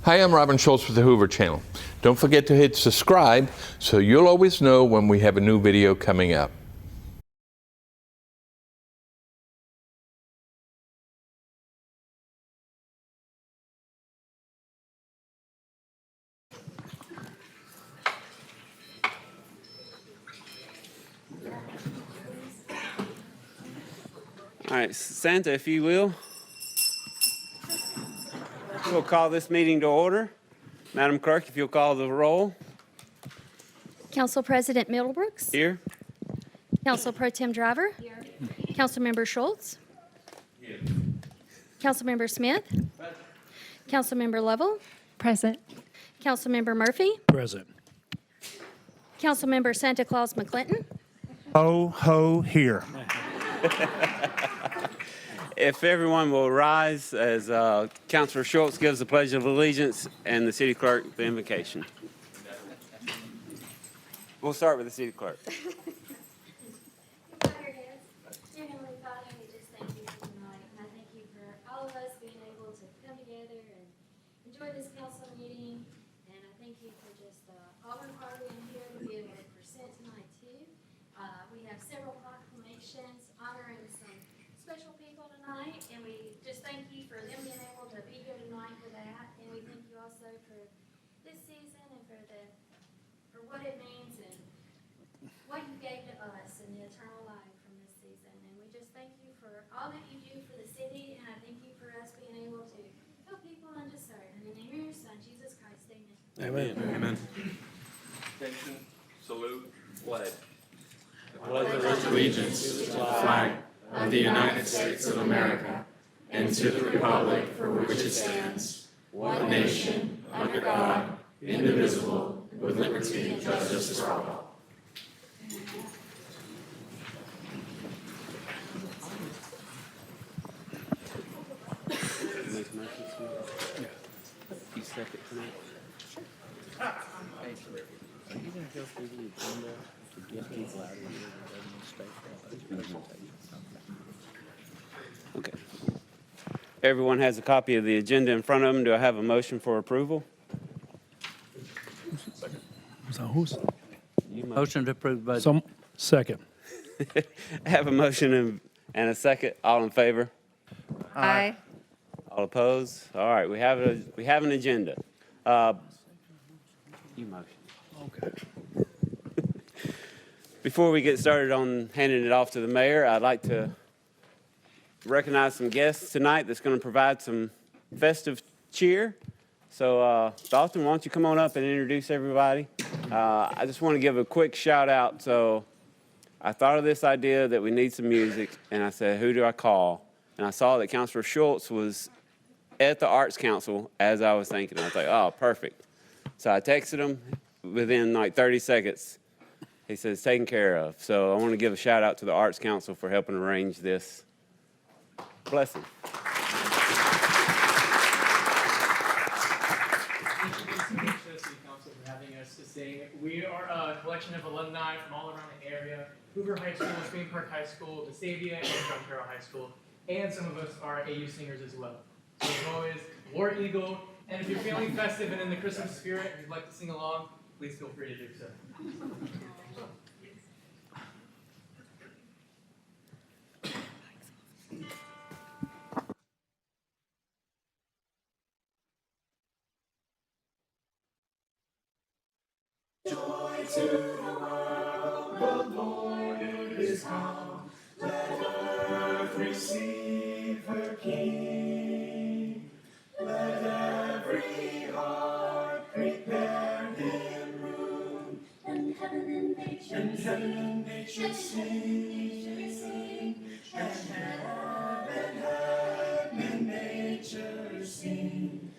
Hi, I'm Robin Schultz with the Hoover Channel. Don't forget to hit subscribe so you'll always know when we have a new video coming up. All right, Santa, if you will, we'll call this meeting to order. Madam Clerk, if you'll call the roll. Council President Middlebrooks. Here. Council Pro-Tem Driver. Here. Councilmember Schultz. Here. Councilmember Smith. Present. Councilmember Lovell. Present. Councilmember Murphy. Present. Councilmember Santa Claus McClinton. Ho, ho, here. If everyone will rise as Councilor Schultz gives the Pledge of Allegiance and the City Clerk the invocation. We'll start with the City Clerk. Dear Heavenly Father, we just thank you for tonight. And I thank you for all of us being able to come together and enjoy this council meeting. And I thank you for just Auburn Party in here to be able to present tonight too. We have several proclamations honoring some special people tonight, and we just thank you for them being able to be here tonight for that. And we thank you also for this season and for what it means and what you gave to us and the eternal life from this season. And we just thank you for all that you do for the city, and I thank you for us being able to help people and to serve. In the name of your Son, Jesus Christ, amen. Amen. Attention, salute, pledge. Pledge allegiance to the flag of the United States of America and to the republic for which it stands, one nation, under God, indivisible, with liberty and justice for all. You second tonight? Are you going to go through the agenda to get people out of here that doesn't stay? Okay. Everyone has a copy of the agenda in front of them. Do I have a motion for approval? So who's Motion to approve budget. some second? I have a motion and a second. All in favor? Aye. All opposed? All right, we have an agenda. You motion. Okay. Before we get started on handing it off to the mayor, I'd like to recognize some guests tonight that's going to provide some festive cheer. So, Dalton, why don't you come on up and introduce everybody? I just want to give a quick shout out. So, I thought of this idea that we need some music, and I said, who do I call? And I saw that Councilor Schultz was at the Arts Council as I was thinking. I was like, oh, perfect. So I texted him within like 30 seconds. He says, taken care of. So I want to give a shout out to the Arts Council for helping arrange this. Bless him. City Council for having us to sing. We are a collection of alumni from all around the area: Hoover High School, Spring Park High School, DeSavia, and John Carroll High School. And some of us are AU singers as well. So as always, War Eagle. And if you're feeling festive and in the Christmas spirit and you'd like to sing along, please feel free to do so. Joy to the world, the Lord is come. Let earth receive her King. Let every heart prepare him room. And heaven and nature And heaven and nature sing. And heaven and nature sing.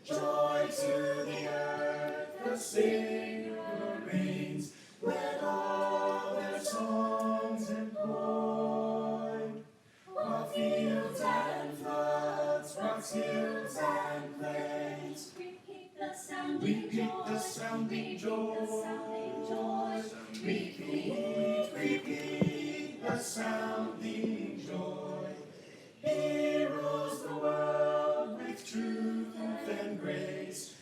Joy to the earth, the Savior reigns. Let all their songs employ. While fields and floods, rocks, hills and plains, repeat the sounding joy. Repeat the sounding joy. He rules the world with truth and grace.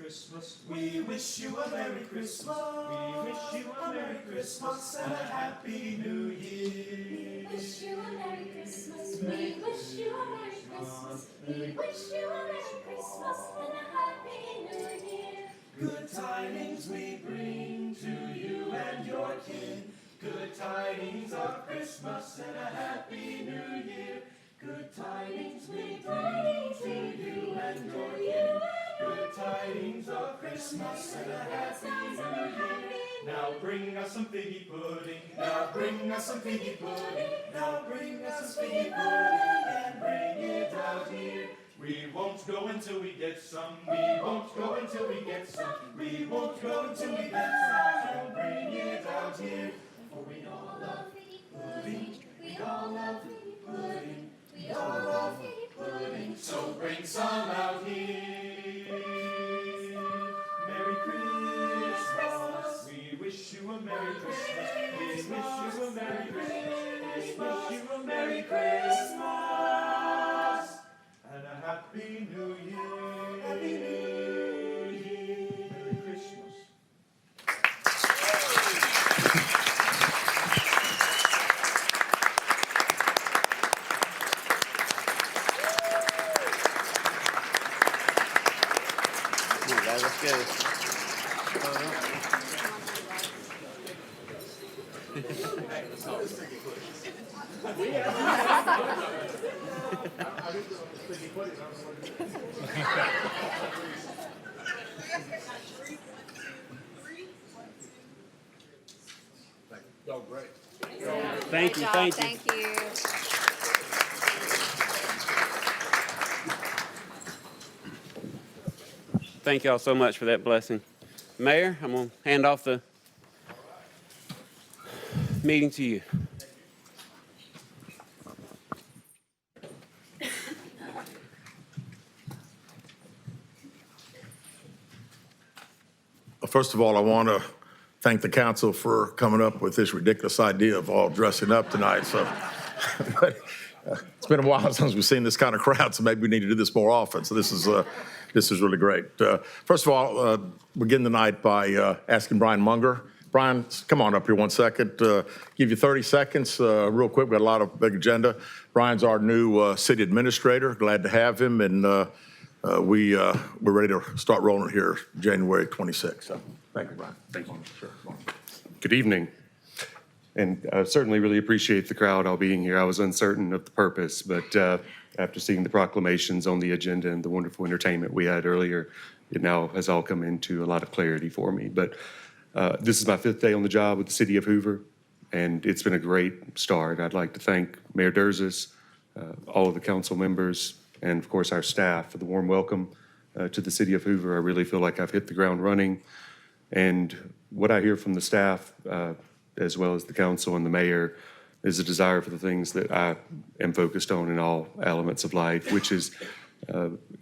Christmas. We wish you a Merry Christmas. We wish you a Merry Christmas and a Happy New Year. We wish you a Merry Christmas. We wish you a Merry Christmas. We wish you a Merry Christmas and a Happy New Year. Good tidings we bring to you and your kin. Good tidings of Christmas and a Happy New Year. Good tidings we bring to you and your kin. Good tidings of Christmas and a Happy New Year. Now bring us some figgy pudding. Now bring us some figgy pudding. Now bring us some figgy pudding and bring it out here. We won't go until we get some. We won't go until we get some. We won't go until we get some. So bring it out here. For we all love figgy pudding. We all love figgy pudding. We all love figgy pudding. So bring some out here. Merry Christmas. We wish you a Merry Christmas. We wish you a Merry Christmas. We wish you a Merry Christmas and a Happy New Year. Happy New Year. Merry Christmas. Come on, guys, let's go. Thank you, thank you. Thank you. Thank y'all so much for that blessing. Mayor, I'm going to hand off the meeting to you. First of all, I want to thank the council for coming up with this ridiculous idea of all dressing up tonight. So, but, it's been a while since we've seen this kind of crowd, so maybe we need to do this more often. So this is really great. First of all, begin the night by asking Brian Munger. Brian, come on up here 1 second. Give you 30 seconds, real quick. We've got a lot of big agenda. Brian's our new city administrator. Glad to have him, and we're ready to start rolling here January 26th. So thank you, Brian. Thank you. Sure. Good evening. And I certainly really appreciate the crowd all being here. I was uncertain of the purpose, but after seeing the proclamations on the agenda and the wonderful entertainment we had earlier, it now has all come into a lot of clarity for me. But this is my 5th day on the job with the city of Hoover, and it's been a great start. I'd like to thank Mayor Durzis, all of the council members, and of course our staff for the warm welcome to the city of Hoover. I really feel like I've hit the ground running. And what I hear from the staff, as well as the council and the mayor, is a desire for the things that I am focused on in all elements of life, which is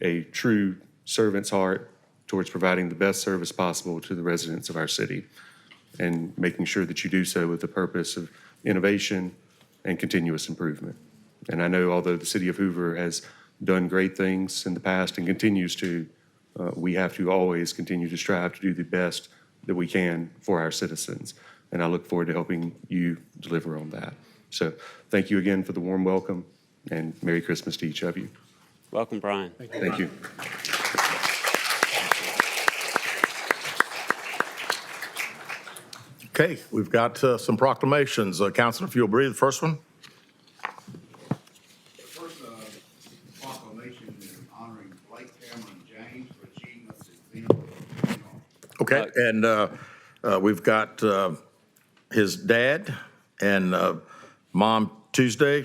a true servant's heart towards providing the best service possible to the residents of our city and making sure that you do so with the purpose of innovation and continuous improvement. And I know although the city of Hoover has done great things in the past and continues to, we have to always continue to strive to do the best that we can for our citizens. And I look forward to helping you deliver on that. So thank you again for the warm welcome, and Merry Christmas to each of you. Welcome, Brian. Thank you. Okay, we've got some proclamations. Councilor, if you'll breathe, the first one. The first proclamation is honoring Blake Cameron James for achievements in film. Okay, and we've got his dad and mom Tuesday,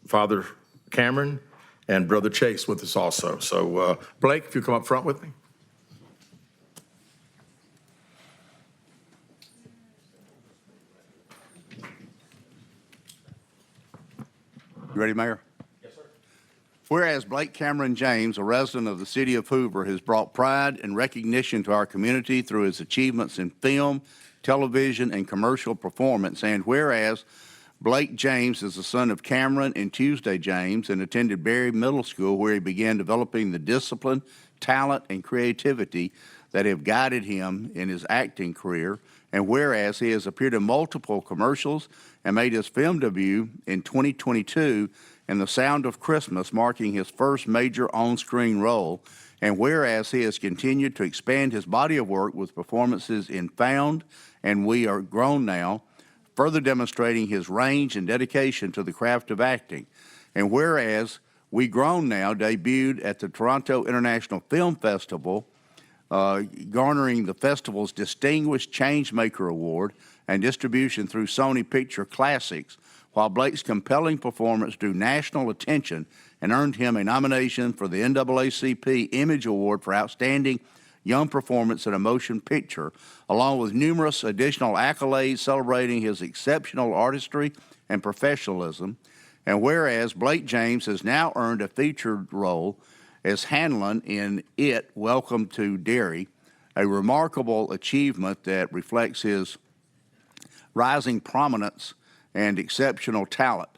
Father Cameron, and Brother Chase with us also. So Blake, if you come up front with me. You ready, Mayor? Yes, sir. Whereas Blake Cameron James, a resident of the city of Hoover, has brought pride and recognition to our community through his achievements in film, television, and commercial performance, and whereas Blake James is the son of Cameron and Tuesday James and attended Berry Middle School, where he began developing the discipline, talent, and creativity that have guided him in his acting career. And whereas he has appeared in multiple commercials and made his film debut in 2022 in The Sound of Christmas, marking his first major on-screen role. And whereas he has continued to expand his body of work with performances in Found and We Are Grown Now, further demonstrating his range and dedication to the craft of acting. And whereas We Grown Now debuted at the Toronto International Film Festival, garnering the festival's Distinguished Changemaker Award and distribution through Sony Picture Classics, while Blake's compelling performance drew national attention and earned him a nomination for the NAACP Image Award for Outstanding Young Performance in a Motion Picture, along with numerous additional accolades celebrating his exceptional artistry and professionalism. And whereas Blake James has now earned a featured role as Hanlon in It, Welcome to Derry, a remarkable achievement that reflects his rising prominence and exceptional talent,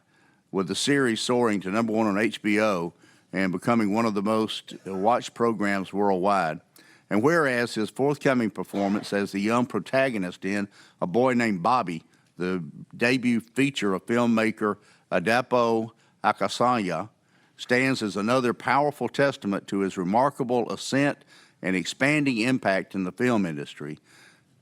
with the series soaring to #1 on HBO and becoming one of the most watched programs worldwide. And whereas his forthcoming performance as the young protagonist in A Boy Named Bobby, the debut feature of filmmaker Adapo Akasanya, stands as another powerful testament to his remarkable ascent and expanding impact in the film industry.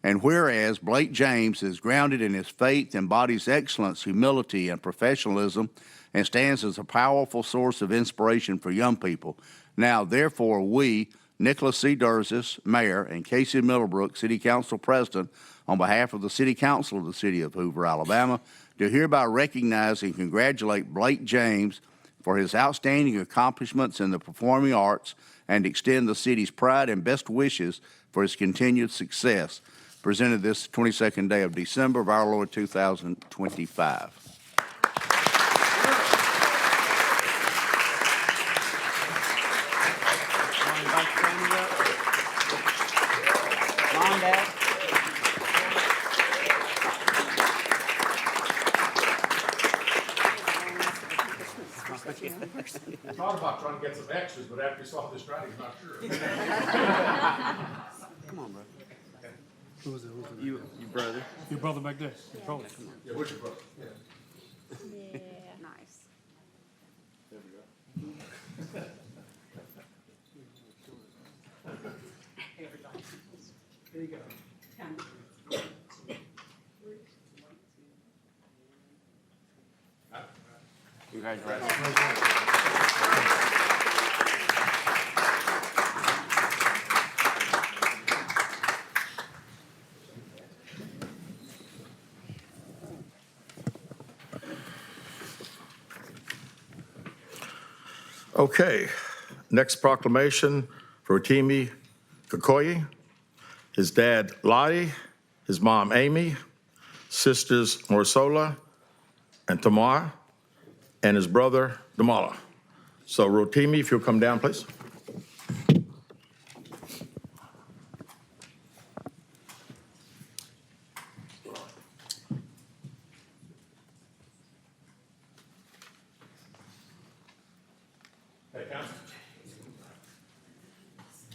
And whereas Blake James is grounded in his faith, embodies excellence, humility, and professionalism, and stands as a powerful source of inspiration for young people. Now, therefore, we, Nicholas C. Durzis, Mayor, and Casey Middlebrooks, City Council President, on behalf of the City Council of the City of Hoover, Alabama, do hereby recognize and congratulate Blake James for his outstanding accomplishments in the performing arts and extend the city's pride and best wishes for his continued success. Presented this 22nd day of December of our Lord 2025. I thought about trying to get some extras, but after you saw this writing, I'm not sure. Come on, bro. Who's it? You brother. Your brother back there. Your brother. Yeah, where's your brother? Yeah. Yeah. Nice. There we go. There you go. Congratulations. Okay, next proclamation for Rotimi Kokoye, his dad Lottie, his mom Amy, sisters Morsola and Tamar, and his brother Damala. So Rotimi, if you'll come down, please.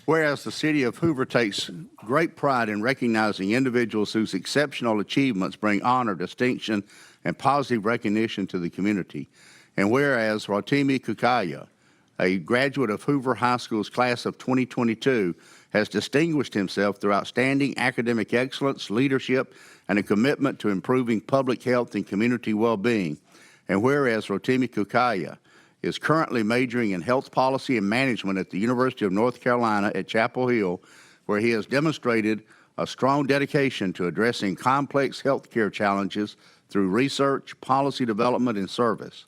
Whereas the City of Hoover takes great pride in recognizing individuals whose exceptional achievements bring honor, distinction, and positive recognition to the community. And whereas Rotimi Kukaya, a graduate of Hoover High School's class of 2022, has distinguished himself through outstanding academic excellence, leadership, and a commitment to improving public health and community well-being. And whereas Rotimi Kukaya is currently majoring in health policy and management at the University of North Carolina at Chapel Hill, where he has demonstrated a strong dedication to addressing complex healthcare challenges through research, policy development, and service.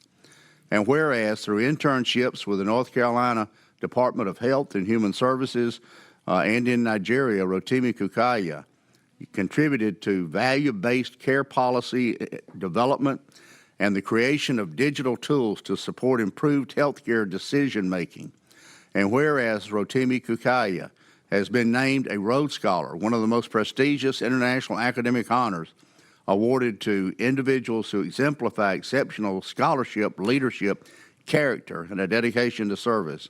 And whereas through internships with the North Carolina Department of Health and Human Services and in Nigeria, Rotimi Kukaya contributed to value-based care policy development and the creation of digital tools to support improved healthcare decision-making. And whereas Rotimi Kukaya has been named a Rhodes Scholar, one of the most prestigious international academic honors awarded to individuals who exemplify exceptional scholarship, leadership, character, and a dedication to service.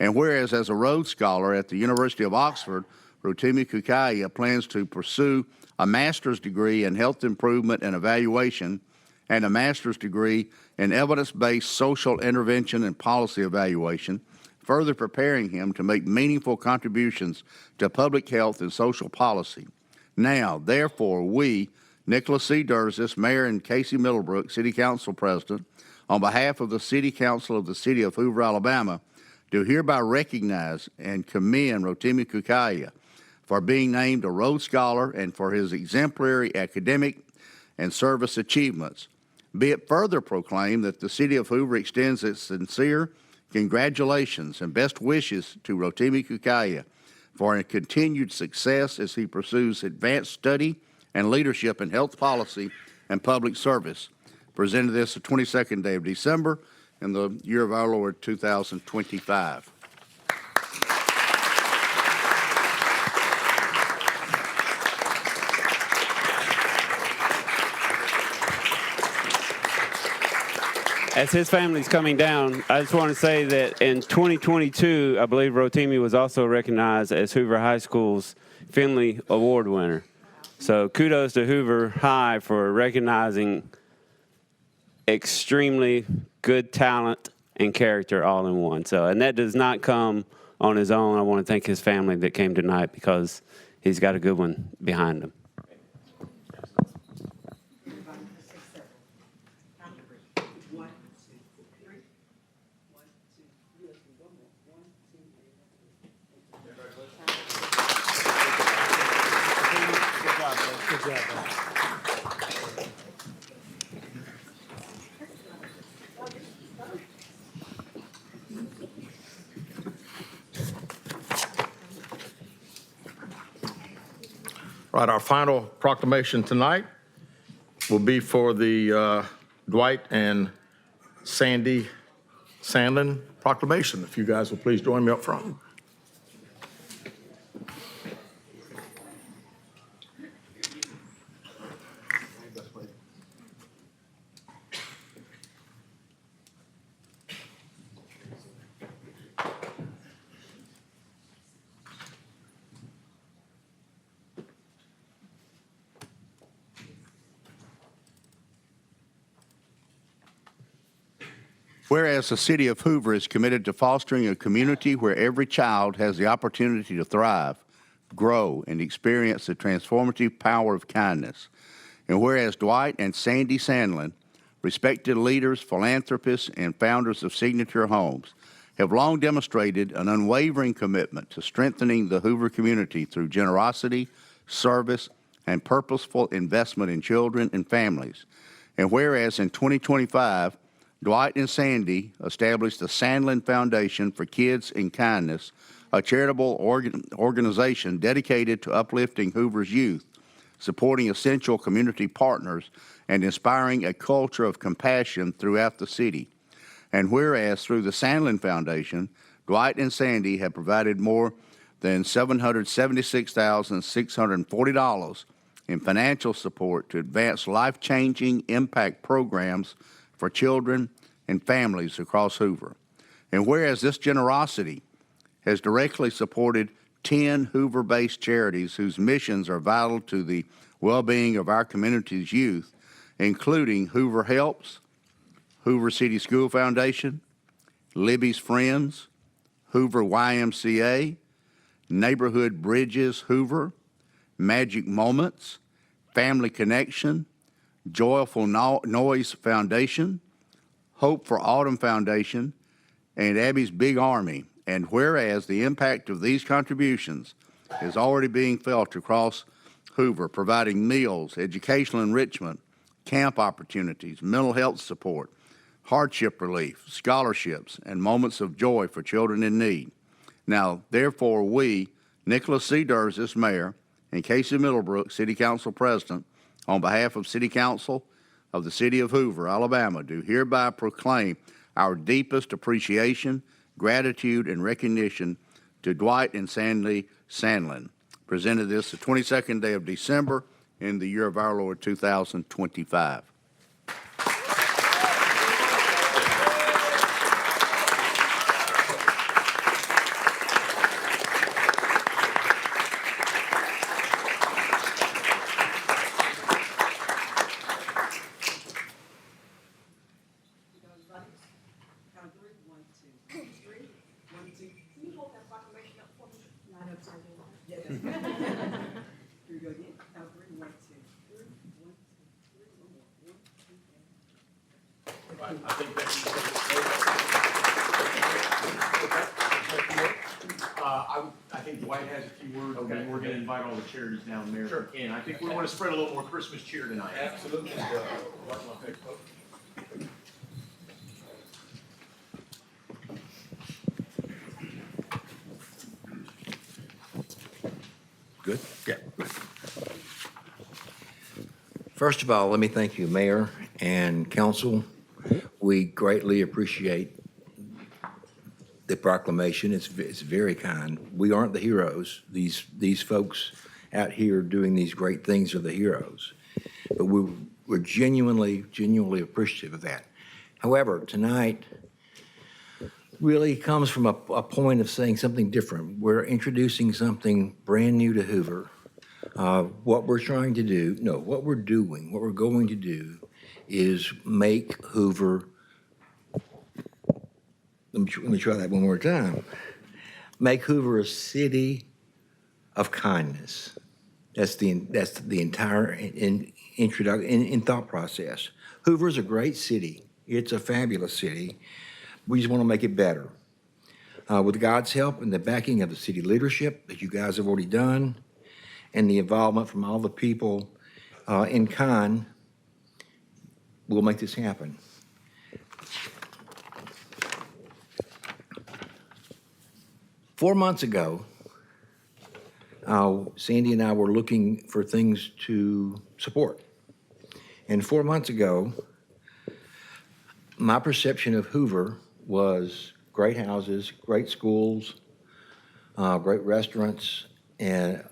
And whereas as a Rhodes Scholar at the University of Oxford, Rotimi Kukaya plans to pursue a master's degree in health improvement and evaluation and a master's degree in evidence-based social intervention and policy evaluation, further preparing him to make meaningful contributions to public health and social policy. Now, therefore, we, Nicholas C. Durzis, Mayor, and Casey Middlebrooks, City Council President, on behalf of the City Council of the City of Hoover, Alabama, do hereby recognize and commend Rotimi Kukaya for being named a Rhodes Scholar and for his exemplary academic and service achievements. Be it further proclaimed that the City of Hoover extends its sincere congratulations and best wishes to Rotimi Kukaya for a continued success as he pursues advanced study and leadership in health policy and public service. Presented this the 22nd day of December in the year of our Lord 2025. As his family's coming down, I just want to say that in 2022, I believe Rotimi was also recognized as Hoover High School's Finley Award winner. So kudos to Hoover High for recognizing extremely good talent and character all in one. So, and that does not come on his own. I want to thank his family that came tonight because he's got a good one behind him. Good job, man. Right, our final proclamation tonight will be for the Dwight and Sandy Sandlin proclamation. If you guys will please join me up front. Whereas the City of Hoover is committed to fostering a community where every child has the opportunity to thrive, grow, and experience the transformative power of kindness. And whereas Dwight and Sandy Sandlin, respected leaders, philanthropists, and founders of Signature Homes, have long demonstrated an unwavering commitment to strengthening the Hoover community through generosity, service, and purposeful investment in children and families. And whereas in 2025, Dwight and Sandy established the Sandlin Foundation for Kids in Kindness, a charitable organization dedicated to uplifting Hoover's youth, supporting essential community partners, and inspiring a culture of compassion throughout the city. And whereas through the Sandlin Foundation, Dwight and Sandy have provided more than $776,640 in financial support to advance life-changing impact programs for children and families across Hoover. And whereas this generosity has directly supported 10 Hoover-based charities whose missions are vital to the well-being of our community's youth, including Hoover Helps, Hoover City School Foundation, Libby's Friends, Hoover YMCA, Neighborhood Bridges Hoover, Magic Moments, Family Connection, Joyful Noise Foundation, Hope for Autumn Foundation, and Abby's Big Army. And whereas the impact of these contributions is already being felt across Hoover, providing meals, educational enrichment, camp opportunities, mental health support, hardship relief, scholarships, and moments of joy for children in need. Now, therefore, we, Nicholas C. Durzis, Mayor, and Casey Middlebrooks, City Council President, on behalf of City Council of the City of Hoover, Alabama, do hereby proclaim our deepest appreciation, gratitude, and recognition to Dwight and Sandy Sandlin. Presented this the 22nd day of December in the year of our Lord 2025. has a few words, and then we're gonna invite all the charities down there. Sure. And I think we wanna spread a little more Christmas cheer tonight. Absolutely. Good? Yeah. First of all, let me thank you, Mayor and Council. We greatly appreciate the proclamation. It's very kind. We aren't the heroes. These folks out here doing these great things are the heroes. But we're genuinely appreciative of that. However, tonight really comes from a point of saying something different. We're introducing something brand new to Hoover. What we're trying to do, no, what we're doing, what we're going to do is make Hoover, let me try that one more time. Make Hoover a city of kindness. That's the entire in thought process. Hoover's a great city. It's a fabulous city. We just want to make it better. With God's help and the backing of the city leadership that you guys have already done, and the involvement from all the people in kind, we'll make this happen. Four months ago, Sandy and I were looking for things to support. And 4 months ago, my perception of Hoover was great houses, great schools, great restaurants, and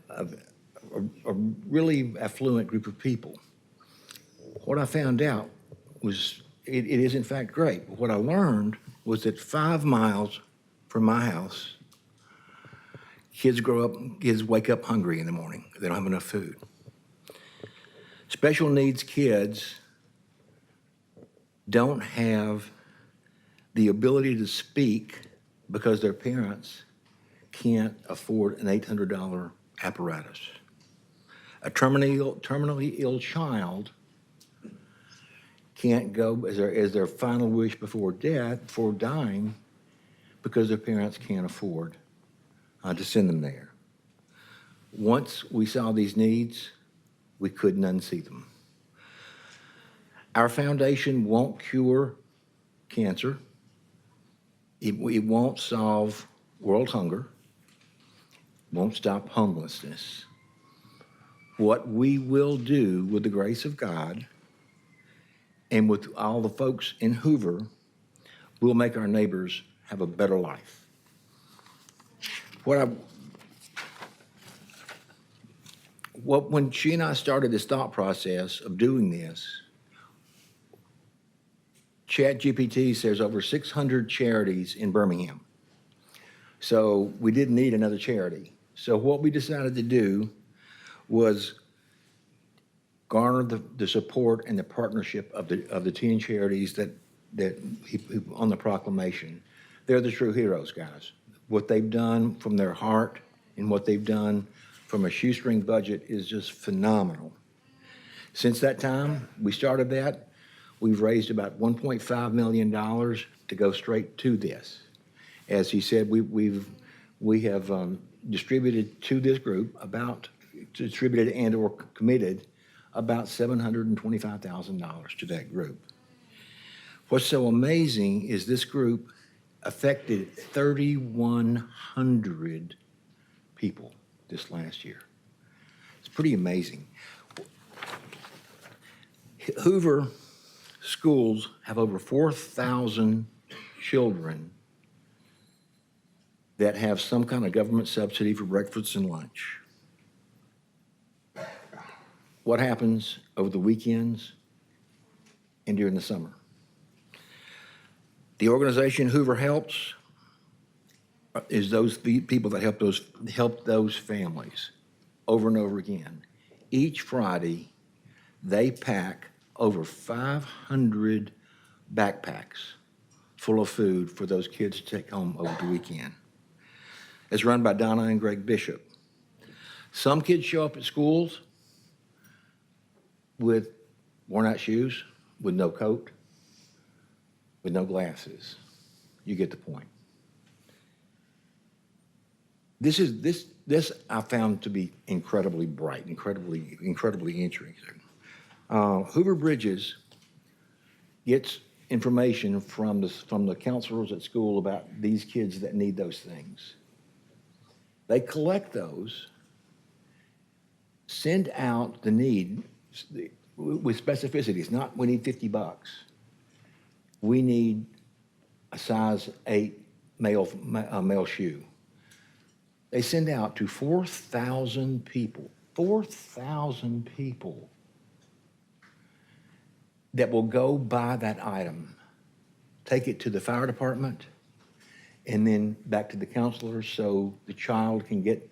a really affluent group of people. What I found out was it is in fact great. But what I learned was that 5 miles from my house, kids wake up hungry in the morning. They don't have enough food. Special needs kids don't have the ability to speak because their parents can't afford an $800 apparatus. A terminally ill child can't go as their final wish before death, before dying, because their parents can't afford to send them there. Once we saw these needs, we couldn't unsee them. Our foundation won't cure cancer. It won't solve world hunger, won't stop homelessness. What we will do with the grace of God and with all the folks in Hoover, we'll make our neighbors have a better life. When she and I started this thought process of doing this, ChatGPT says over 600 charities in Birmingham. So we didn't need another charity. So what we decided to do was garner the support and the partnership of the 10 charities that on the proclamation. They're the true heroes, guys. What they've done from their heart and what they've done from a shoestring budget is just phenomenal. Since that time, we started that, we've raised about $1.5 million to go straight to this. As he said, we have distributed to this group distributed and or committed about $725,000 to that group. What's so amazing is this group affected 3,100 people this last year. It's pretty amazing. Hoover schools have over 4,000 children that have some kind of government subsidy for breakfast and lunch. What happens over the weekends and during the summer? The organization Hoover Helps is those people that help those families over and over again. Each Friday, they pack over 500 backpacks full of food for those kids to take home over the weekend. It's run by Donna and Greg Bishop. Some kids show up at schools with worn-out shoes, with no coat, with no glasses. You get the point. This I found to be incredibly bright, incredibly interesting. Hoover Bridges gets information from the counselors at school about these kids that need those things. They collect those, send out the need with specificity. It's not, we need $50. We need a size 8 male shoe. They send out to 4,000 people, 4,000 people that will go buy that item, take it to the fire department, and then back to the counselors so the child can get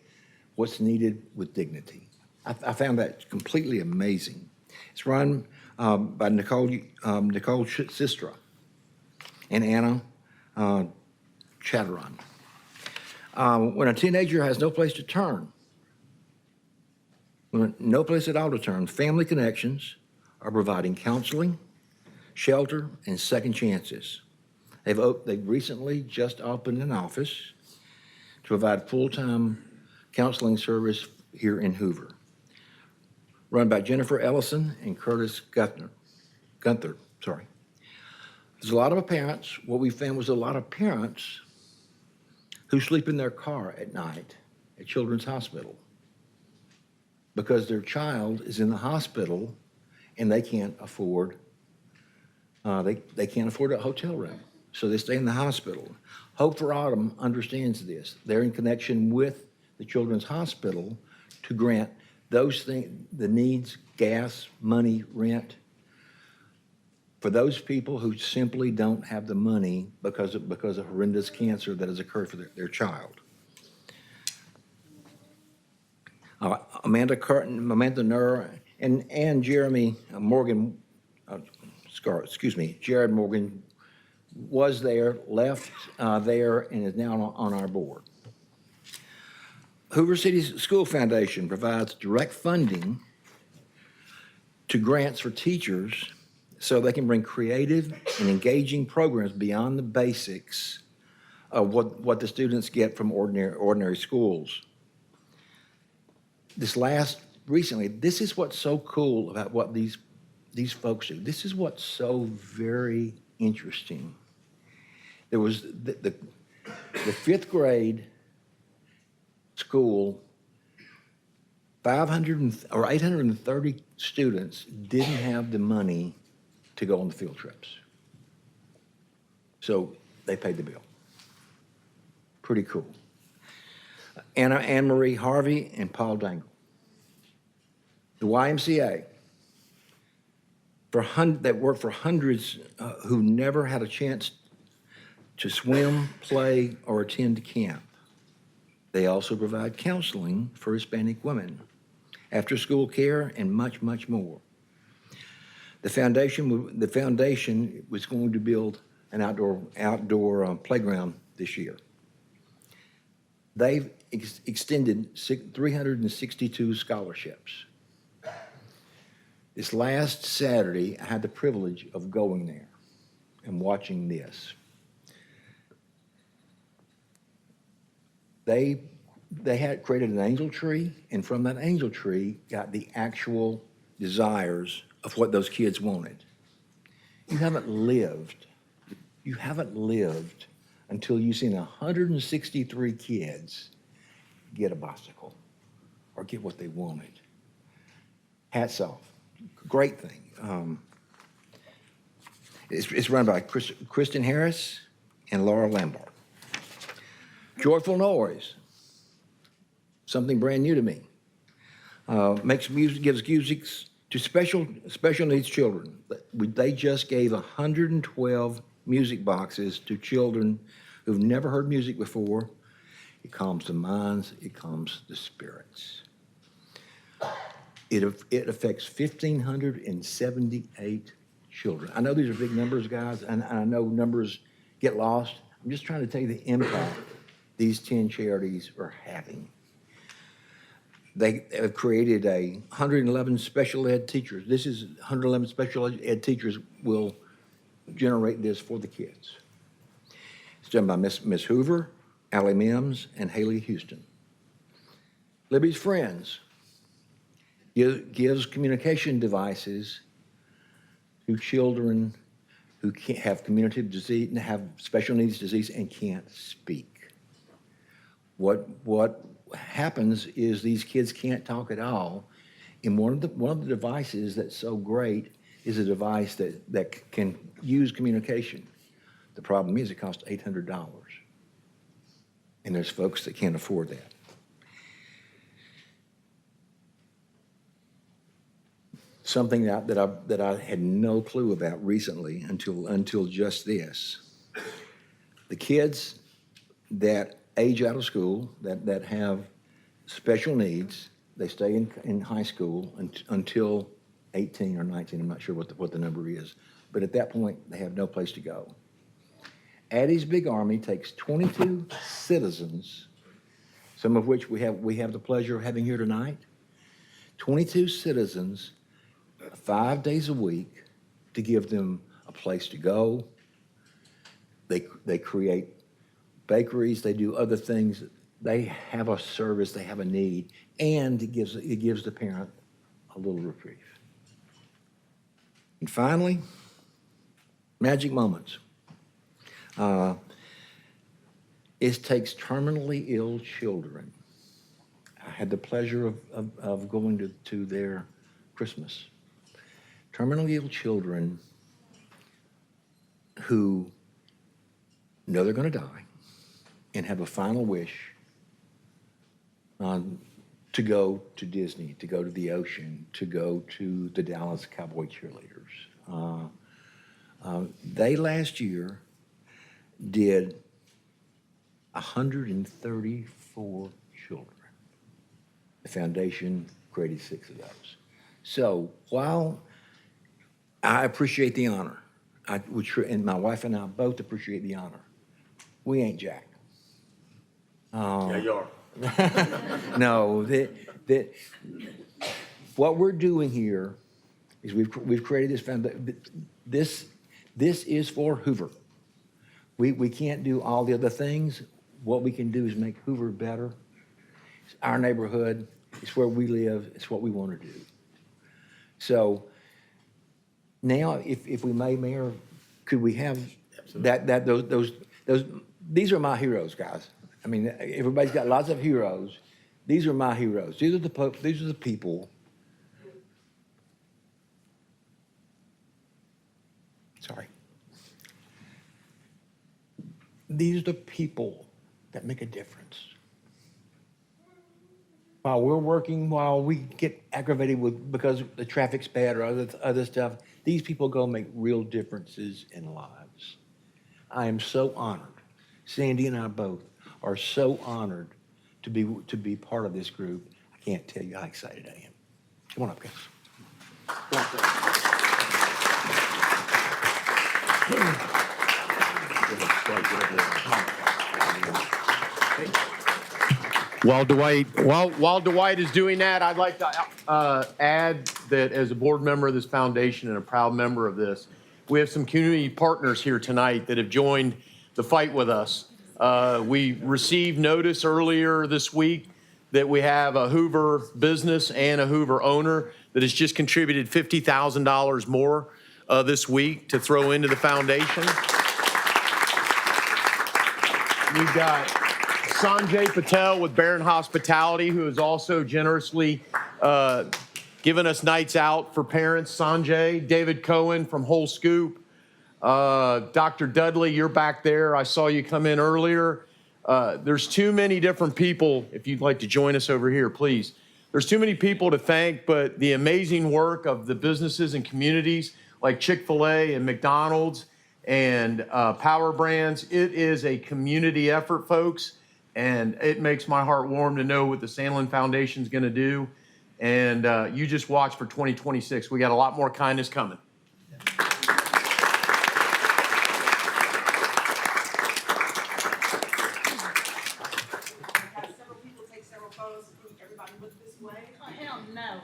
what's needed with dignity. I found that completely amazing. It's run by Nicole Sistra and Anna Chatteron. When a teenager has no place to turn, no place at all to turn, Family Connections are providing counseling, shelter, and second chances. They've recently just opened an office to provide full-time counseling service here in Hoover, run by Jennifer Ellison and Curtis Gunther. There's a lot of parents, what we found was a lot of parents who sleep in their car at night at Children's Hospital because their child is in the hospital and they can't afford they can't afford a hotel room, so they stay in the hospital. Hope for Autumn understands this. They're in connection with the Children's Hospital to grant those things, the needs, gas, money, rent, for those people who simply don't have the money because of horrendous cancer that has occurred for their child. Amanda Curtin, Amanda Nur, and Jeremy Morgan, Jared Morgan was there, left there, and is now on our board. Hoover City School Foundation provides direct funding to grants for teachers so they can bring creative and engaging programs beyond the basics of what the students get from ordinary schools. This is what's so cool about what these folks do. This is what's so very interesting. There was the fifth grade school, 830 students didn't have the money to go on the field trips. So they paid the bill. Pretty cool. Anne Marie Harvey and Paul Dangle. The YMCA, that worked for hundreds who never had a chance to swim, play, or attend camp. They also provide counseling for Hispanic women, after-school care, and much, much more. The foundation was going to build an outdoor playground this year. They've extended 362 scholarships. This last Saturday, I had the privilege of going there and watching this. They had created an angel tree, and from that angel tree got the actual desires of what those kids wanted. You haven't lived until you've seen 163 kids get a bicycle or get what they wanted. Hats off. Great thing. It's run by Kristen Harris and Laura Lambert. Joyful Noise, something brand new to me. Makes music, gives music to special needs children. They just gave 112 music boxes to children who've never heard music before. It calms the minds, it calms the spirits. It affects 1,578 children. I know these are big numbers, guys, and I know numbers get lost. I'm just trying to tell you the impact these 10 charities are having. They have created 111 special ed teachers. 111 special ed teachers will generate this for the kids. It's done by Miss Hoover, Allie Mims, and Haley Houston. Libby's Friends gives communication devices to children who can't have communicative disease and have special needs disease and can't speak. What happens is these kids can't talk at all, and one of the devices that's so great is a device that can use communication. The problem is it costs $800, and there's folks that can't afford that. Something that I had no clue about recently until just this. The kids that age out of school, that have special needs, they stay in high school until 18 or 19, I'm not sure what the number is, but at that point, they have no place to go. Addie's Big Army takes 22 citizens, some of which we have the pleasure of having here tonight, 22 citizens, 5 days a week to give them a place to go. They create bakeries, they do other things. They have a service, they have a need, and it gives the parent a little reprieve. And finally, magic moments. It takes terminally ill children. I had the pleasure of going to their Christmas. Terminally ill children who know they're going to die and have a final wish to go to Disney, to go to the ocean, to go to the Dallas Cowboy cheerleaders. They last year did 134 children. The foundation created 6 of those. So while I appreciate the honor, and my wife and I both appreciate the honor, we ain't jack. Yeah, you are. No, what we're doing here is we've created this foundation. This is for Hoover. We can't do all the other things. What we can do is make Hoover better. It's our neighborhood. It's where we live. It's what we want to do. So now, if we may, Mayor, could we have those? These are my heroes, guys. I mean, everybody's got lots of heroes. These are my heroes. These are the people. Sorry. These are the people that make a difference. While we're working, while we get aggravated because the traffic's bad or other stuff, these people go make real differences in lives. I am so honored. Sandy and I both are so honored to be part of this group. I can't tell you how excited I am. Come on up, guys. While Dwight is doing that, I'd like to add that as a board member of this foundation and a proud member of this, we have some community partners here tonight that have joined the fight with us. We received notice earlier this week that we have a Hoover business and a Hoover owner that has just contributed $50,000 more this week to throw into the foundation. We've got Sanjay Patel with Barron Hospitality, who has also generously given us nights out for parents. Sanjay, David Cohen from Whole Scoop, Dr. Dudley, you're back there. I saw you come in earlier. There's too many different people. If you'd like to join us over here, please. There's too many people to thank, but the amazing work of the businesses and communities like Chick-fil-A and McDonald's and Power Brands, it is a community effort, folks. And it makes my heart warm to know what the Sandlin Foundation is going to do. And you just watch for 2026. We got a lot more kindness coming. Several people take several photos. Everybody look this way. Oh, hell no.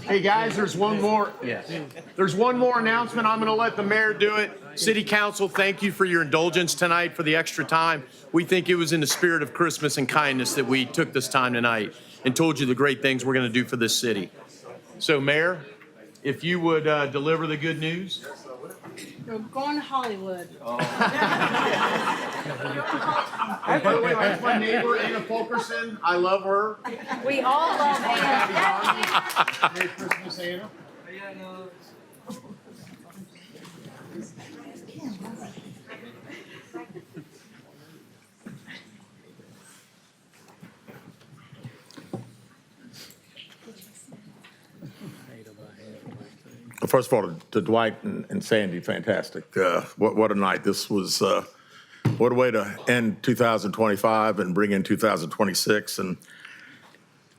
Hey, guys, there's one more. Yes. There's one more announcement. I'm going to let the mayor do it. City Council, thank you for your indulgence tonight, for the extra time. We think it was in the spirit of Christmas and kindness that we took this time tonight and told you the great things we're going to do for this city. So, Mayor, if you would deliver the good news. You're going to Hollywood. By the way, that's my neighbor, Anna Fulkerson. I love her. We all love Anna. Merry Christmas, Anna. First of all, to Dwight and Sandy, fantastic. What a night. This was, what a way to end 2025 and bring in 2026. And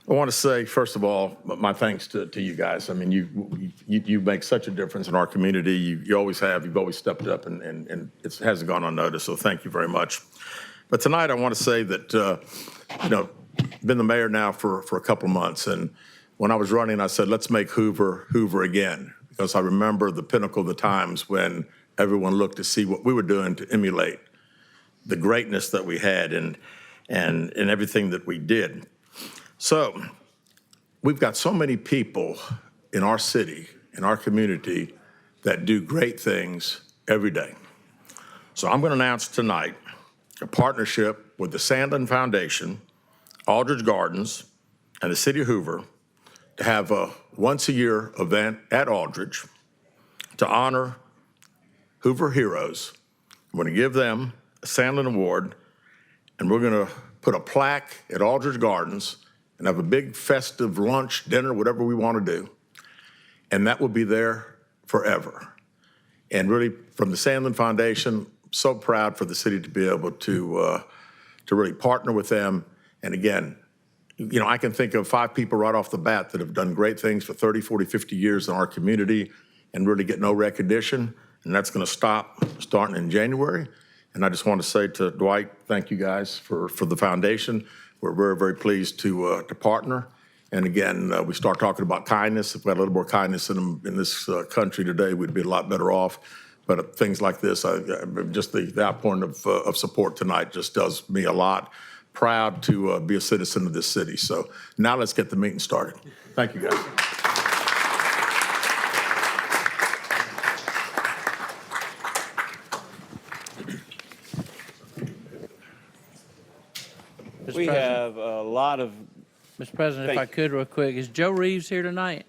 I want to say, first of all, my thanks to you guys. I mean, you make such a difference in our community. You always have. You've always stepped up, and it hasn't gone unnoticed, so thank you very much. But tonight, I want to say that, been the mayor now for a couple of months, and when I was running, I said, let's make Hoover again. Because I remember the pinnacle of the times when everyone looked to see what we were doing to emulate the greatness that we had and everything that we did. So we've got so many people in our city, in our community, that do great things every day. So I'm going to announce tonight a partnership with the Sandlin Foundation, Aldridge Gardens, and the City of Hoover to have a once-a-year event at Aldridge to honor Hoover heroes. I'm going to give them a Sandlin Award, and we're going to put a plaque at Aldridge Gardens and have a big festive lunch, dinner, whatever we want to do, and that will be there forever. And really, from the Sandlin Foundation, so proud for the city to be able to really partner with them. And again, I can think of 5 people right off the bat that have done great things for 30, 40, 50 years in our community and really get no recognition, and that's going to stop starting in January. And I just want to say to Dwight, thank you guys for the foundation. We're very, very pleased to partner. And again, we start talking about kindness. If we had a little more kindness in this country today, we'd be a lot better off. But things like this, just the outpouring of support tonight just does me a lot. Proud to be a citizen of this city. So now let's get the meeting started. Thank you, guys. We have a lot of, Mr. President, if I could real quick, is Joe Reeves here tonight?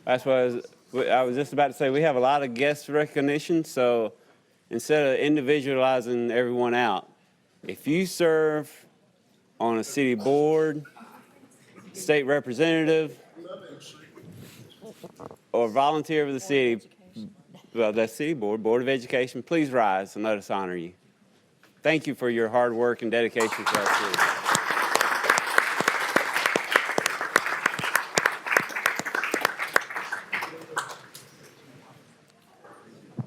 that's what I was just about to say, we have a lot of guest recognition, so instead of individualizing everyone out, if you serve on a city board, state representative, or volunteer for the city, well, that's city board, Board of Education, please rise and let us honor you. Thank you for your hard work and dedication to our city.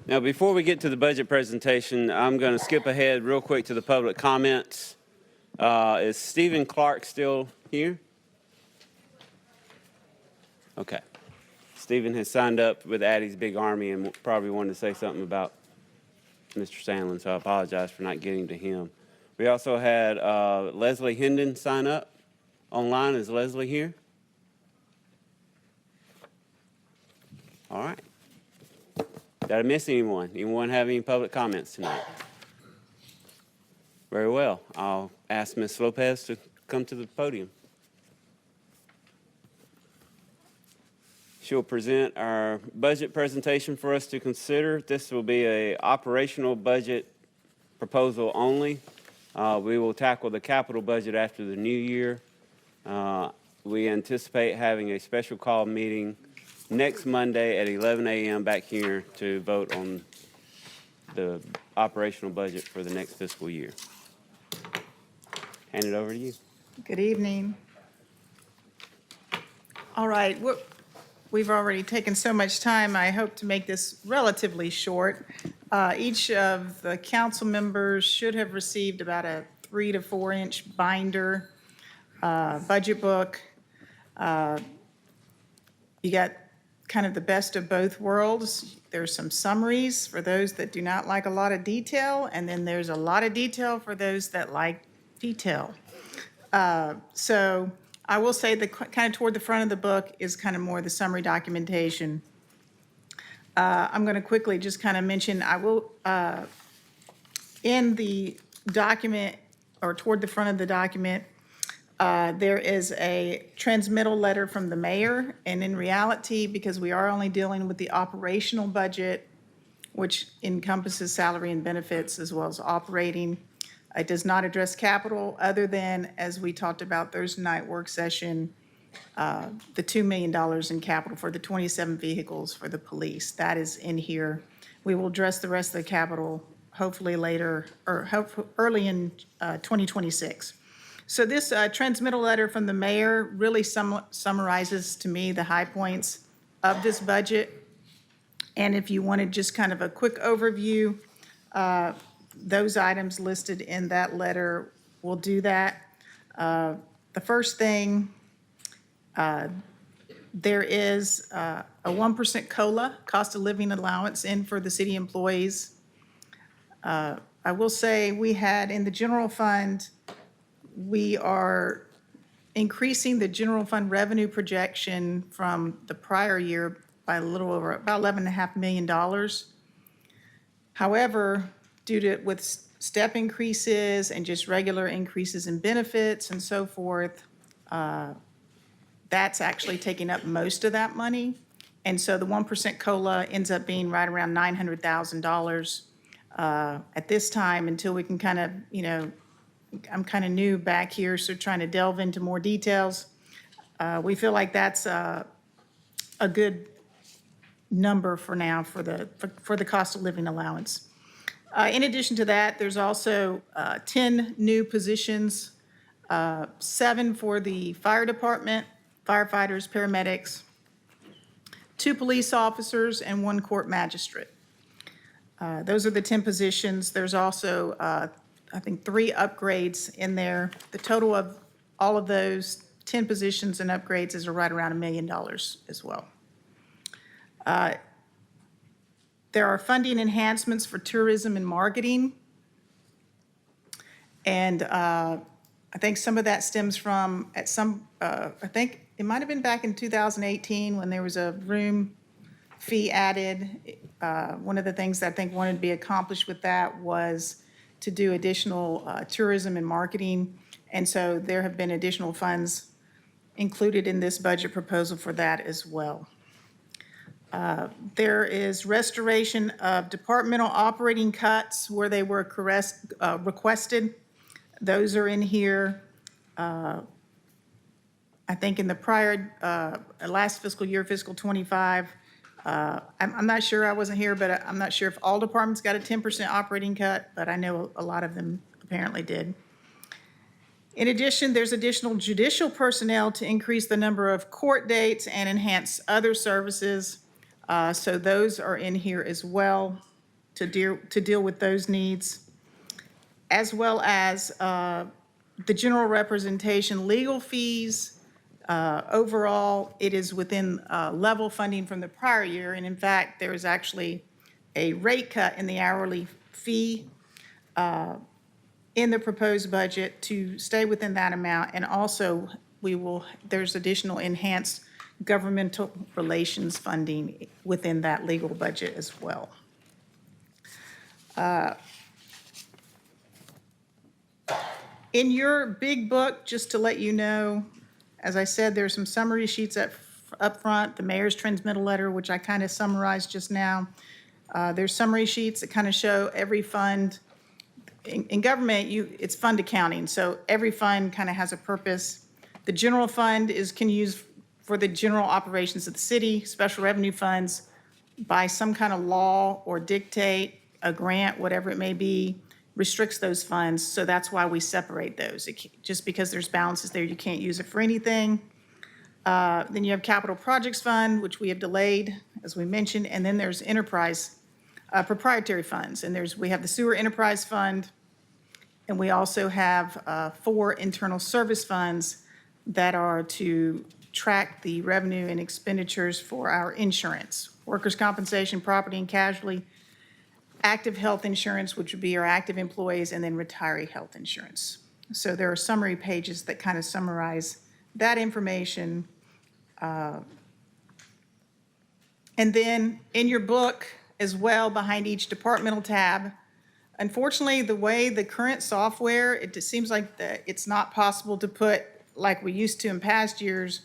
Now, before we get to the budget presentation, I'm going to skip ahead real quick to the public comments. Is Stephen Clark still here? Okay. Stephen has signed up with Addie's Big Army and probably wanted to say something about Mr. Sandlin, so I apologize for not getting to him. We also had Leslie Hendon sign up online. Is Leslie here? All right. Did I miss anyone? Anyone have any public comments tonight? Very well. I'll ask Ms. Lopez to come to the podium. She'll present our budget presentation for us to consider. This will be an operational budget proposal only. We will tackle the capital budget after the new year. We anticipate having a special call meeting next Monday at 11 a.m. back here to vote on the operational budget for the next fiscal year. Hand it over to you. Good evening. All right, we've already taken so much time. I hope to make this relatively short. Each of the council members should have received about a 3 to 4 inch binder, budget book. you got kind of the best of both worlds. There's some summaries for those that do not like a lot of detail, and then there's a lot of detail for those that like detail. So I will say the kind of toward the front of the book is kind of more the summary documentation. I'm going to quickly just kind of mention, I will, in the document, or toward the front of the document, there is a transmittal letter from the mayor, and in reality, because we are only dealing with the operational budget, which encompasses salary and benefits as well as operating, it does not address capital other than, as we talked about Thursday night work session, the $2 million in capital for the 27 vehicles for the police. That is in here. We will address the rest of the capital hopefully later, or early in 2026. So this transmittal letter from the mayor really summarizes to me the high points of this budget. And if you wanted just kind of a quick overview, those items listed in that letter will do that. The first thing, there is a 1% COLA, cost of living allowance, in for the city employees. I will say we had in the general fund, we are increasing the general fund revenue projection from the prior year by a little over, about $11.5 million. However, due to with step increases and just regular increases in benefits and so forth, that's actually taking up most of that money. And so the 1% COLA ends up being right around $900,000 at this time, until we can kind of, you know, I'm kind of new back here, so trying to delve into more details. We feel like that's a good number for now for the cost of living allowance. In addition to that, there's also 10 new positions, 7 for the fire department, firefighters, paramedics, 2 police officers, and 1 court magistrate. Those are the 10 positions. There's also, I think, 3 upgrades in there. The total of all of those 10 positions and upgrades is right around $1 million as well. There are funding enhancements for tourism and marketing. And I think some of that stems from, I think it might have been back in 2018 when there was a room fee added. One of the things that I think wanted to be accomplished with that was to do additional tourism and marketing. And so there have been additional funds included in this budget proposal for that as well. There is restoration of departmental operating cuts where they were requested. Those are in here. I think in the prior, last fiscal year, fiscal 25, I'm not sure, I wasn't here, but I'm not sure if all departments got a 10% operating cut, but I know a lot of them apparently did. In addition, there's additional judicial personnel to increase the number of court dates and enhance other services. So those are in here as well to deal with those needs, as well as the general representation legal fees. Overall, it is within level funding from the prior year, and in fact, there is actually a rate cut in the hourly fee in the proposed budget to stay within that amount, and also there's additional enhanced governmental relations funding within that legal budget as well. In your big book, just to let you know, as I said, there's some summary sheets up front, the mayor's transmittal letter, which I kind of summarized just now. There's summary sheets that kind of show every fund. In government, it's fund accounting, so every fund kind of has a purpose. The general fund can use for the general operations of the city. Special revenue funds, by some kind of law or dictate, a grant, whatever it may be, restricts those funds, so that's why we separate those. Just because there's balances there, you can't use it for anything. Then you have capital projects fund, which we have delayed, as we mentioned, and then there's enterprise proprietary funds, and we have the sewer enterprise fund, and we also have 4 internal service funds that are to track the revenue and expenditures for our insurance, workers' compensation, property and casualty, active health insurance, which would be our active employees, and then retiree health insurance. So there are summary pages that kind of summarize that information. And then in your book as well, behind each departmental tab, unfortunately, the way the current software, it just seems like that it's not possible to put, like we used to in past years,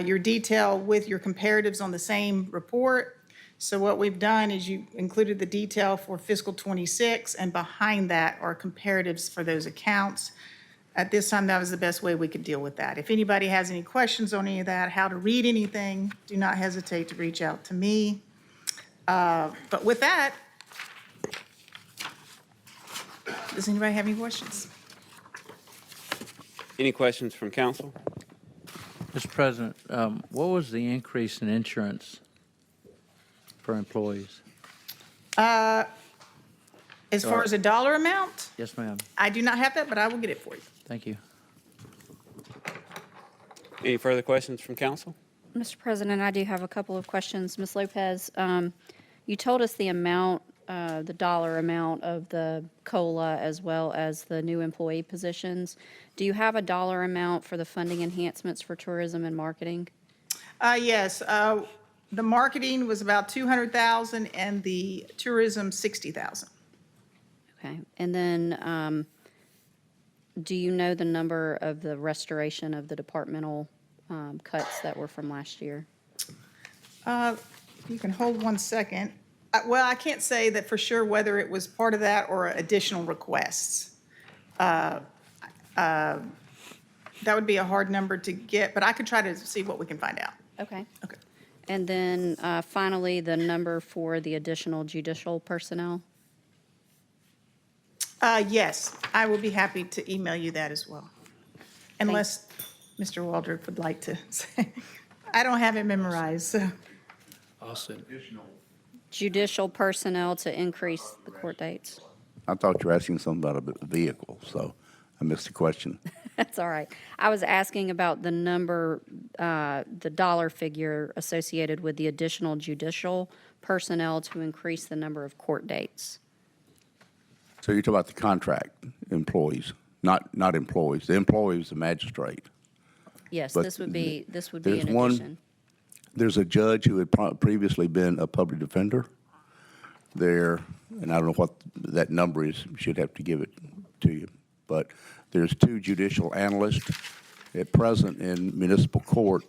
your detail with your comparatives on the same report. So what we've done is you included the detail for fiscal '26, and behind that are comparatives for those accounts. At this time, that was the best way we could deal with that. If anybody has any questions on any of that, how to read anything, do not hesitate to reach out to me. But with that, does anybody have any questions? Any questions from council? Mr. President, what was the increase in insurance for employees? As far as a dollar amount, Yes, ma'am. I do not have that, but I will get it for you. Thank you. Any further questions from council? Mr. President, I do have a couple of questions. Ms. Lopez, you told us the amount, the dollar amount of the COLA as well as the new employee positions. Do you have a dollar amount for the funding enhancements for tourism and marketing? Yes, the marketing was about 200,000 and the tourism 60,000. Okay. And then do you know the number of the restoration of the departmental cuts that were from last year? You can hold 1 second. Well, I can't say that for sure whether it was part of that or additional requests. That would be a hard number to get, but I could try to see what we can find out. Okay. Okay. And then finally, the number for the additional judicial personnel? Yes, I will be happy to email you that as well. Unless Mr. Waldrop would like to say. I don't have it memorized, so. Judicial personnel to increase the court dates. I thought you were asking something about a vehicle, so I missed the question. That's all right. I was asking about the number, the dollar figure associated with the additional judicial personnel to increase the number of court dates. So you're talking about the contract employees, not employees. The employee is the magistrate. Yes, But this would be in there's one- addition. There's a judge who had previously been a public defender there, and I don't know what that number is. Should have to give it to you. But there's 2 judicial analysts. At present in municipal court,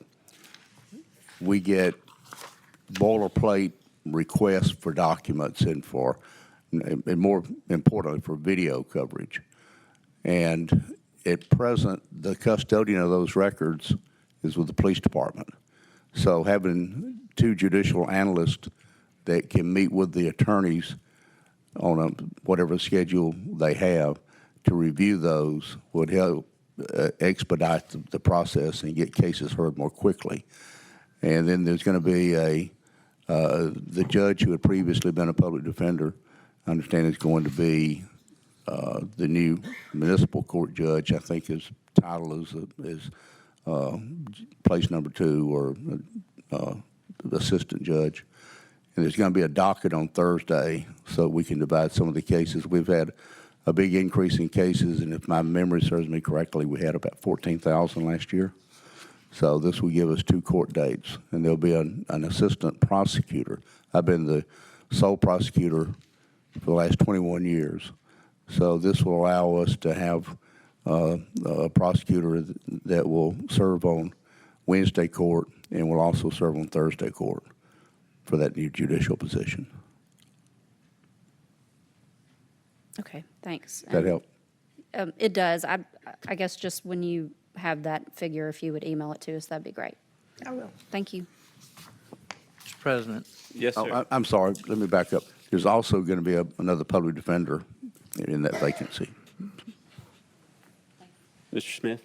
we get boilerplate requests for documents and more importantly, for video coverage. And at present, the custodian of those records is with the police department. So having 2 judicial analysts that can meet with the attorneys on whatever schedule they have to review those would help expedite the process and get cases heard more quickly. And then there's going to be the judge who had previously been a public defender, I understand is going to be the new municipal court judge. I think his title is place number 2 or assistant judge. And there's going to be a docket on Thursday so we can divide some of the cases. We've had a big increase in cases, and if my memory serves me correctly, we had about 14,000 last year. So this will give us 2 court dates, and there'll be an assistant prosecutor. I've been the sole prosecutor for the last 21 years. So this will allow us to have a prosecutor that will serve on Wednesday court and will also serve on Thursday court for that new judicial position. Okay, thanks. Does that help? It does. I guess just when you have that figure, if you would email it to us, that'd be great. I will. Thank you. Mr. President, Yes, sir. Oh, I'm sorry, let me back up. There's also going to be another public defender in that vacancy. Mr. Smith?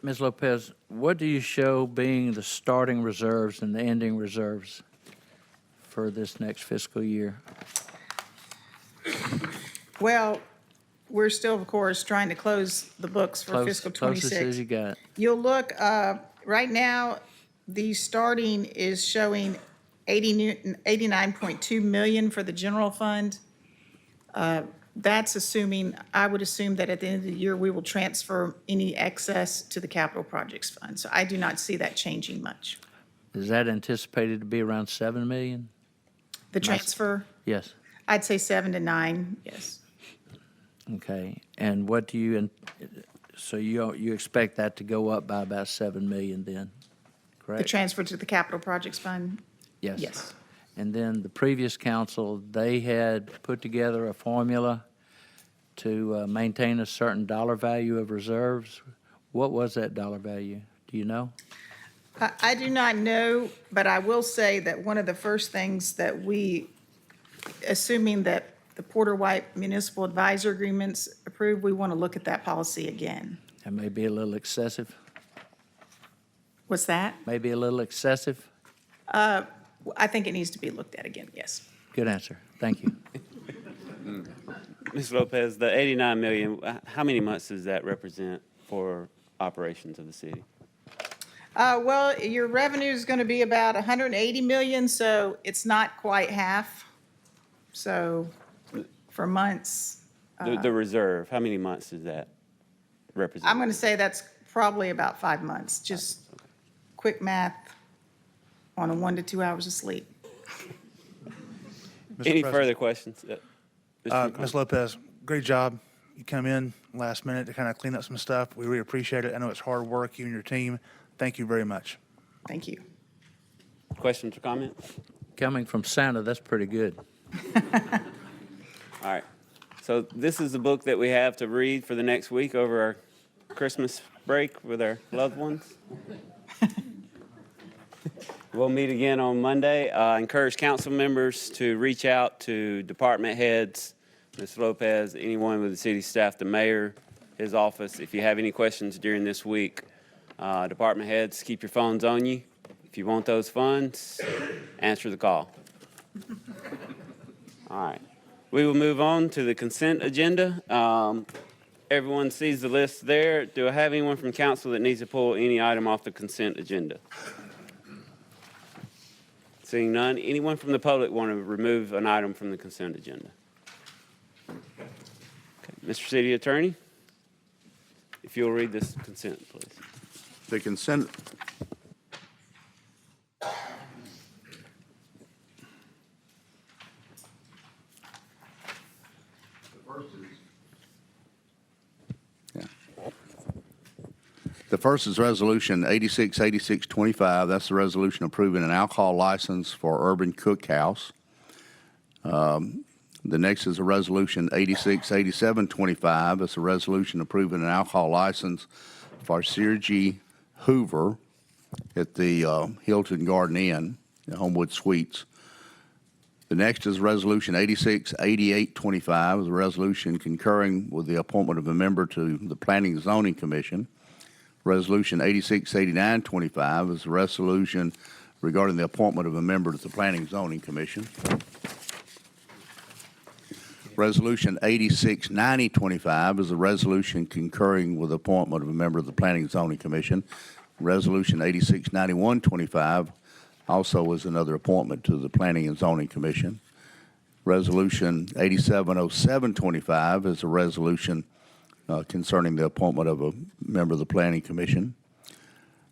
Ms. Lopez, what do you show being the starting reserves and the ending reserves for this next fiscal year? Well, we're still, of course, trying to close the books for fiscal '26. Closest as you got. You'll look, Right now, the starting is showing 89.2 million for the general fund. That's assuming, I would assume that at the end of the year, we will transfer any excess to the capital projects fund. So I do not see that changing much. Is that anticipated to be around 7 million? The transfer, Yes. I'd say 7 to 9, yes. Okay. And what do you, so you expect that to go up by about 7 million then, correct? The transfer to the capital projects fund? Yes. Yes. And then the previous council, they had put together a formula to maintain a certain dollar value of reserves. What was that dollar value? Do you know? I do not know, but I will say that one of the first things that we, assuming that the Porter White Municipal Advisor Agreements approved, we want to look at that policy again. That may be a little excessive. What's that? Maybe a little excessive. I think it needs to be looked at again, yes. Good answer. Thank you. Ms. Lopez, the 89 million, how many months does that represent for operations of the city? Well, your revenue is going to be about 180 million, so it's not quite half. So for months, The reserve, how many months does that represent? I'm going to say that's probably about 5 months. Just quick math on a 1 to 2 hours of sleep. Any further questions? Ms. Lopez, great job. You come in last minute to kind of clean up some stuff. We really appreciate it. I know it's hard work, you and your team. Thank you very much. Thank you. Questions or comments? Coming from Santa, that's pretty good. All right. So this is the book that we have to read for the next week over our Christmas break with our loved ones. We'll meet again on Monday. I encourage council members to reach out to department heads, Ms. Lopez, anyone with the city staff, the mayor, his office. If you have any questions during this week, department heads, keep your phones on you. If you want those funds, answer the call. All right. We will move on to the consent agenda. Everyone sees the list there. Do I have anyone from council that needs to pull any item off the consent agenda? Seeing none, anyone from the public want to remove an item from the consent agenda? Okay. Mr. City Attorney, if you'll read this consent, please. The consent. The first is Resolution 868625. That's the resolution approving an alcohol license for Urban Cookhouse. The next is a Resolution 868725. It's a resolution approving an alcohol license for Sergi Hoover at the Hilton Garden Inn at Homewood Suites. The next is Resolution 868825, is a resolution concurring with the appointment of a member to the Planning and Zoning Commission. Resolution 868925 is a resolution regarding the appointment of a member to the Planning and Zoning Commission. Resolution 869025 is a resolution concurring with the appointment of a member of the Planning and Zoning Commission. Resolution 869125 also is another appointment to the Planning and Zoning Commission. Resolution 870725 is a resolution concerning the appointment of a member of the Planning Commission.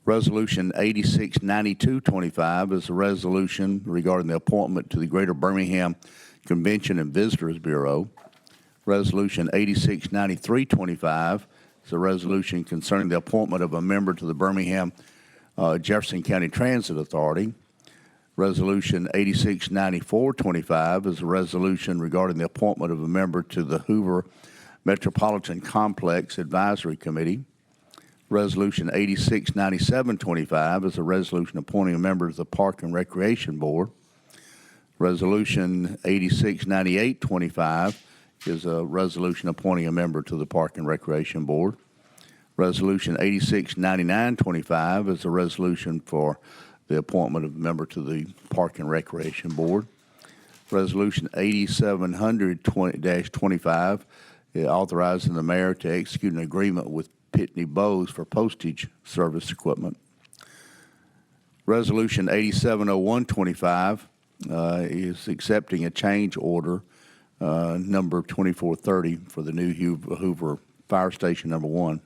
Resolution 869225 is a resolution regarding the appointment to the Greater Birmingham Convention and Visitors Bureau. Resolution 869325 is a resolution concerning the appointment of a member to the Birmingham Jefferson County Transit Authority. Resolution 869425 is a resolution regarding the appointment of a member to the Hoover Metropolitan Complex Advisory Committee. Resolution 869725 is a resolution appointing a member to the Park and Recreation Board. Resolution 869825 is a resolution appointing a member to the Park and Recreation Board. Resolution 869925 is a resolution for the appointment of a member to the Park and Recreation Board. Resolution 8700-25 authorizing the mayor to execute an agreement with Pitney Bowes for postage service equipment. Resolution 870125 is accepting a change order number 2430 for the new Hoover Fire Station number 1.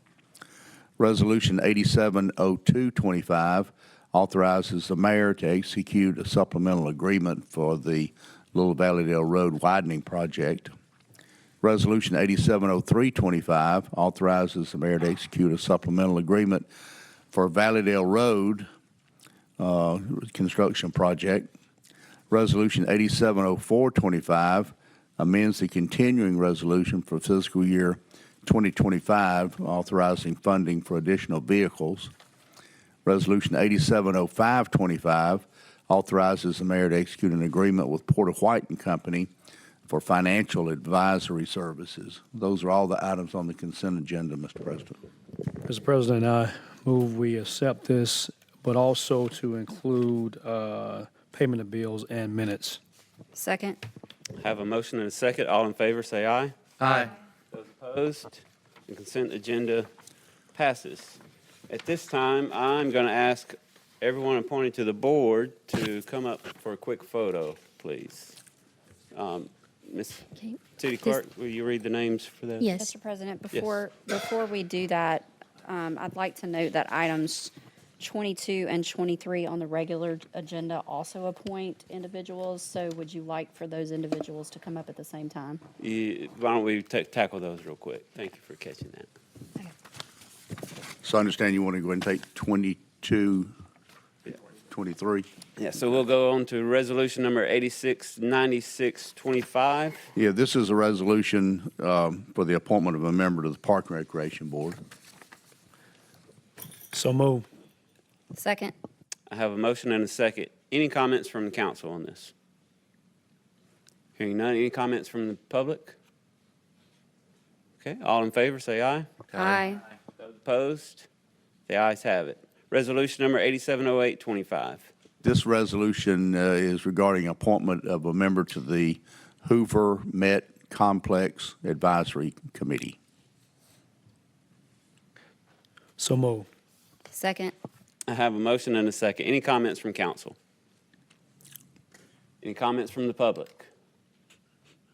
Resolution 870225 authorizes the mayor to execute a supplemental agreement for the Little Valleydale Road widening project. Resolution 870325 authorizes the mayor to execute a supplemental agreement for Valleydale Road construction project. Resolution 870425 amends the continuing resolution for fiscal year 2025, authorizing funding for additional vehicles. Resolution 870525 authorizes the mayor to execute an agreement with Porter White and Company for financial advisory services. Those are all the items on the consent agenda, Mr. President. Mr. President, I move we accept this, but also to include payment of bills and minutes. Second. Have a motion and a second. All in favor, say aye. Aye. Those opposed, the consent agenda passes. At this time, I'm going to ask everyone appointed to the board to come up for a quick photo, please. Ms. Okay. City Clerk, will you read the names for this? Yes. Mr. President, before we do that, I'd like to note that items 22 and 23 on the regular agenda also appoint individuals. So would you like for those individuals to come up at the same time? Why don't we tackle those real quick? Thank you for catching that. So I understand you want to go ahead and take 22, 23? Yeah, so we'll go on to resolution number 869625. Yeah, this is a resolution for the appointment of a member to the Park and Recreation Board. So move. Second. I have a motion and a second. Any comments from the council on this? Hearing none, any comments from the public? Okay, all in favor, say aye. Aye. Those opposed? The ayes have it. Resolution number 870825. This resolution is regarding appointment of a member to the Hoover Met Complex Advisory Committee. So move. Second. I have a motion and a second. Any comments from council? Any comments from the public?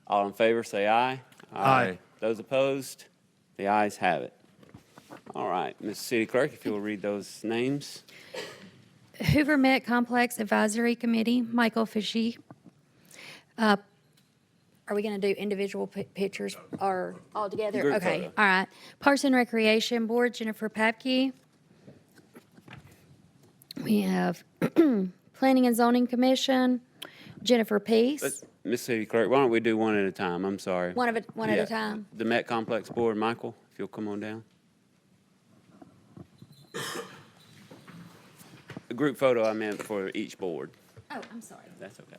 All in favor, say aye. Aye. Those opposed? The ayes have it. All right, Ms. City Clerk, if you'll read those names. Hoover Met Complex Advisory Committee, Michael Fishy. Are we going to do individual pictures or all together? Group Okay. photo. All right. Parks and Recreation Board, Jennifer Papke. We have Planning and Zoning Commission, Jennifer Peace. Ms. City Clerk, why don't we do one at a time? I'm sorry. One at Yeah. a time. The Met Complex Board, Michael, if you'll come on down. A group photo I meant for each board. Oh, I'm sorry. That's okay.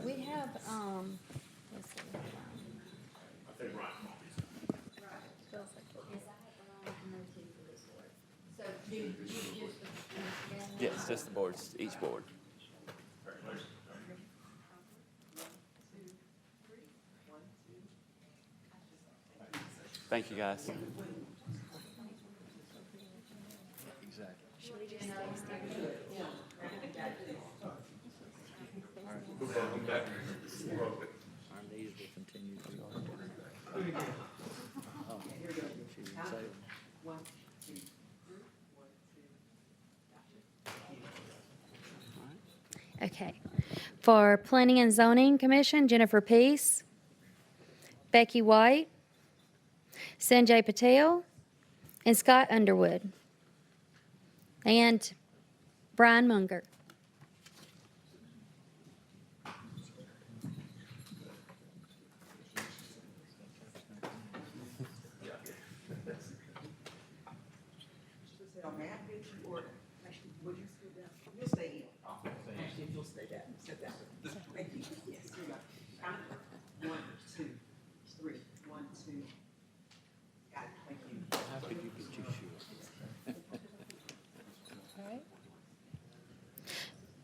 We have, let's see. Yes, just the boards, each board. Thank you, guys. Okay. For Planning and Zoning Commission, Jennifer Peace, Becky White, Sanjay Patel, and Scott Underwood, and Brian Munger. You'll stay in. Actually, if you'll stay down, sit down. Thank you. Yes, here we go. Count it. 1, 2, 3. 1, 2. Got it. Thank you. How could you get your shoes?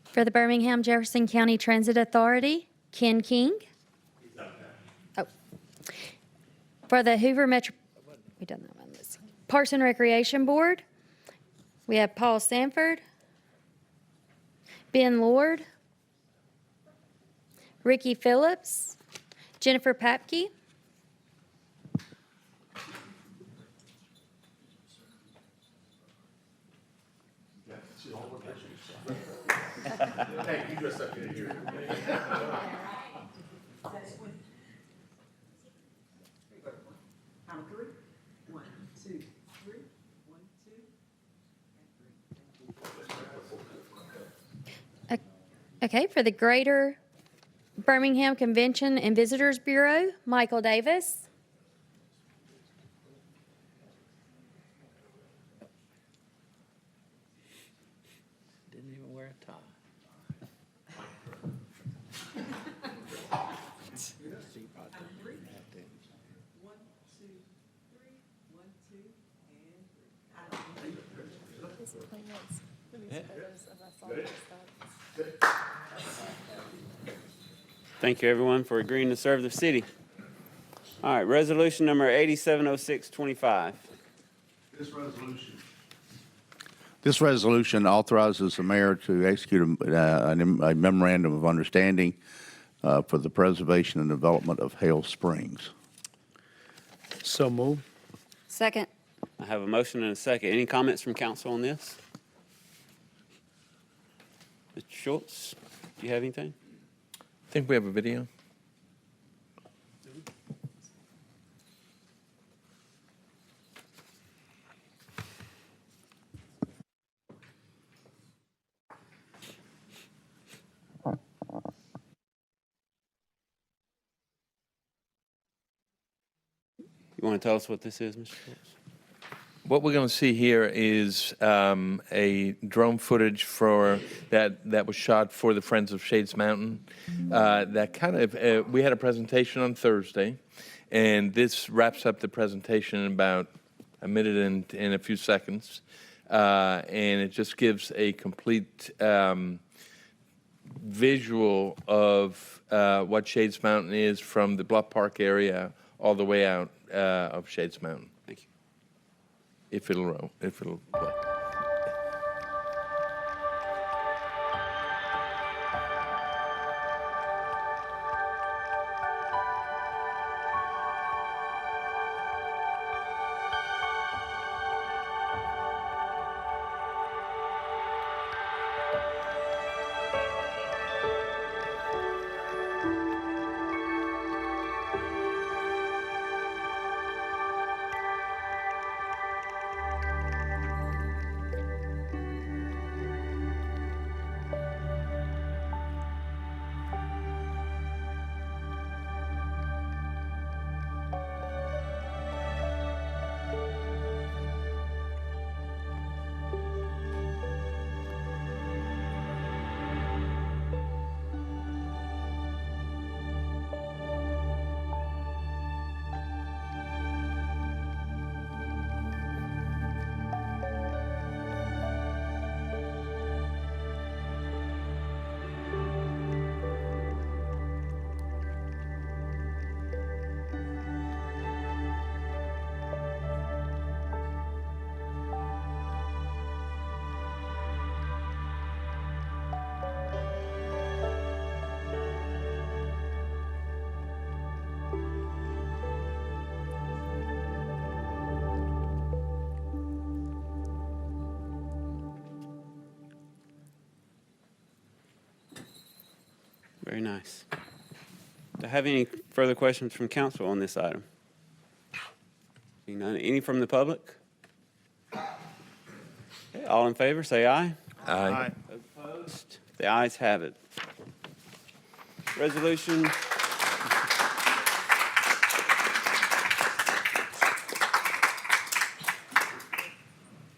For the Birmingham Jefferson County Transit Authority, Ken King. Oh. For the Hoover Metro, we done that one. Parks and Recreation Board, we have Paul Sanford, Ben Lord, Ricky Phillips, Jennifer Papke. Hey, you dress up here. Count of three. 1, 2, 3. 1, 2, and 3. Okay, for the Greater Birmingham Convention and Visitors Bureau, Michael Davis. Didn't even wear a tie. 1, 2, 3. 1, 2, and 3. Thank you, everyone, for agreeing to serve the city. All right, resolution number 870625. This resolution authorizes the mayor to execute a memorandum of understanding for the preservation and development of Hale Springs. So moved. Second. I have a motion and a second. Any comments from council on this? Mr. Schultz, do you have anything? I think we have a video. You want to tell us what this is, Mr. Schultz? What we're going to see here is a drone footage for that was shot for the Friends of Shades Mountain. That kind of we had a presentation on Thursday, and this wraps up the presentation in about a minute and a few seconds, and it just gives a complete visual of what Shades Mountain is from the Bluff Park area all the way out of Shades Mountain. Thank you. If it'll play. Very nice. Do I have any further questions from council on this item? Seeing none. Any from the public? Okay, all in favor, say aye. Aye. Opposed? The ayes have it. Resolution.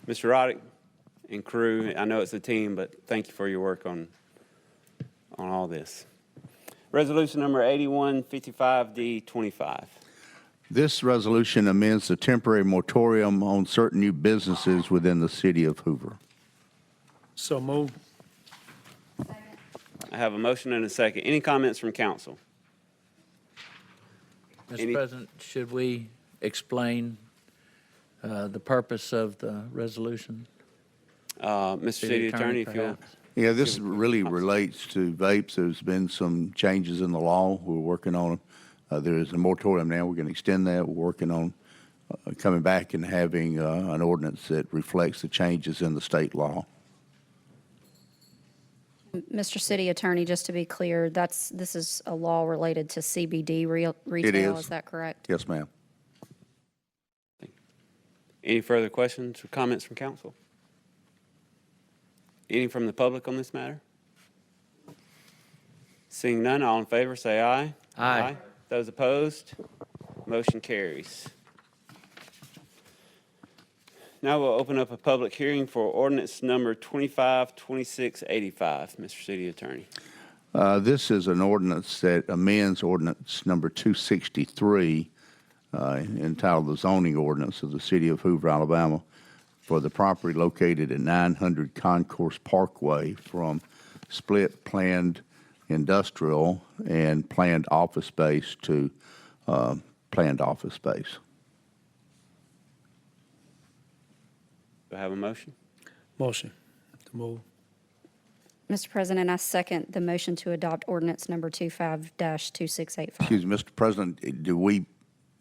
Mr. Roddick and crew, I know it's a team, but thank you for your work on all this. Resolution number 8155D25. This resolution amends the temporary moratorium on certain new businesses within the city of Hoover. So moved. I have a motion and a second. Any comments from council? Mr. President, should we explain the purpose of the resolution? Mr. City Attorney, if you'll. perhaps? Yeah, this really relates to vapes. There's been some changes in the law. We're working on, there is a moratorium now. We're going to extend that. We're working on coming back and having an ordinance that reflects the changes in the state law. Mr. City Attorney, just to be clear, this is a law related to CBD retail, is that correct? Yes, ma'am. Any further questions or comments from council? Any from the public on this matter? Seeing none, all in favor, say aye. Aye. Those opposed, motion carries. Now we'll open up a public hearing for ordinance number 252685. Mr. City Attorney. This is an ordinance that amends ordinance number 263, entitled the zoning ordinance of the city of Hoover, Alabama, for the property located at 900 Concourse Parkway from split planned industrial and planned office space to planned office space. Do I have a motion? Motion to move. Mr. President, I second the motion to adopt ordinance number 25-2685. Excuse me, Mr. President,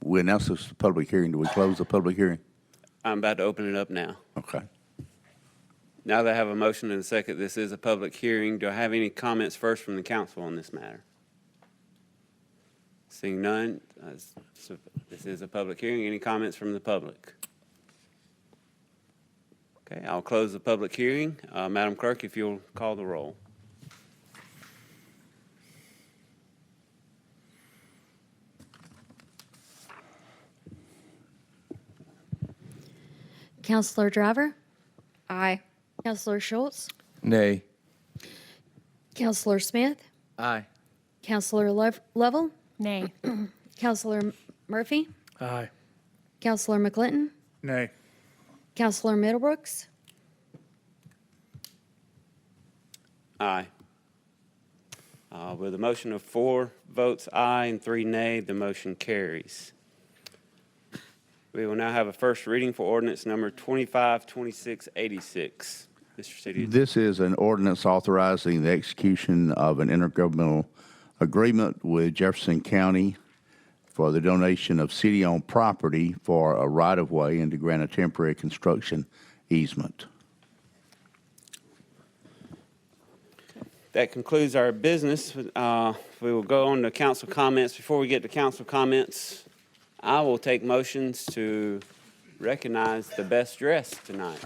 we announced this as a public hearing. Do we close the public hearing? I'm about to open it up now. Okay. Now that I have a motion and a second, this is a public hearing. Do I have any comments first from the council on this matter? Seeing none, so this is a public hearing. Any comments from the public? Okay, I'll close the public hearing. Madam Clerk, if you'll call the roll. Counselor Driver? Aye. Counselor Schultz? Nay. Counselor Smith? Aye. Counselor Lovell? Nay. Counselor Murphy? Aye. Counselor McClinton? Nay. Counselor Middlebrooks? Aye. With a motion of 4 votes aye and 3 nay, the motion carries. We will now have a first reading for ordinance number 252686. Mr. City. This is an ordinance authorizing the execution of an intergovernmental agreement with Jefferson County for the donation of city-owned property for a right-of-way and to grant a temporary construction easement. That concludes our business. We will go on to council comments. Before we get to council comments, I will take motions to recognize the best dressed tonight.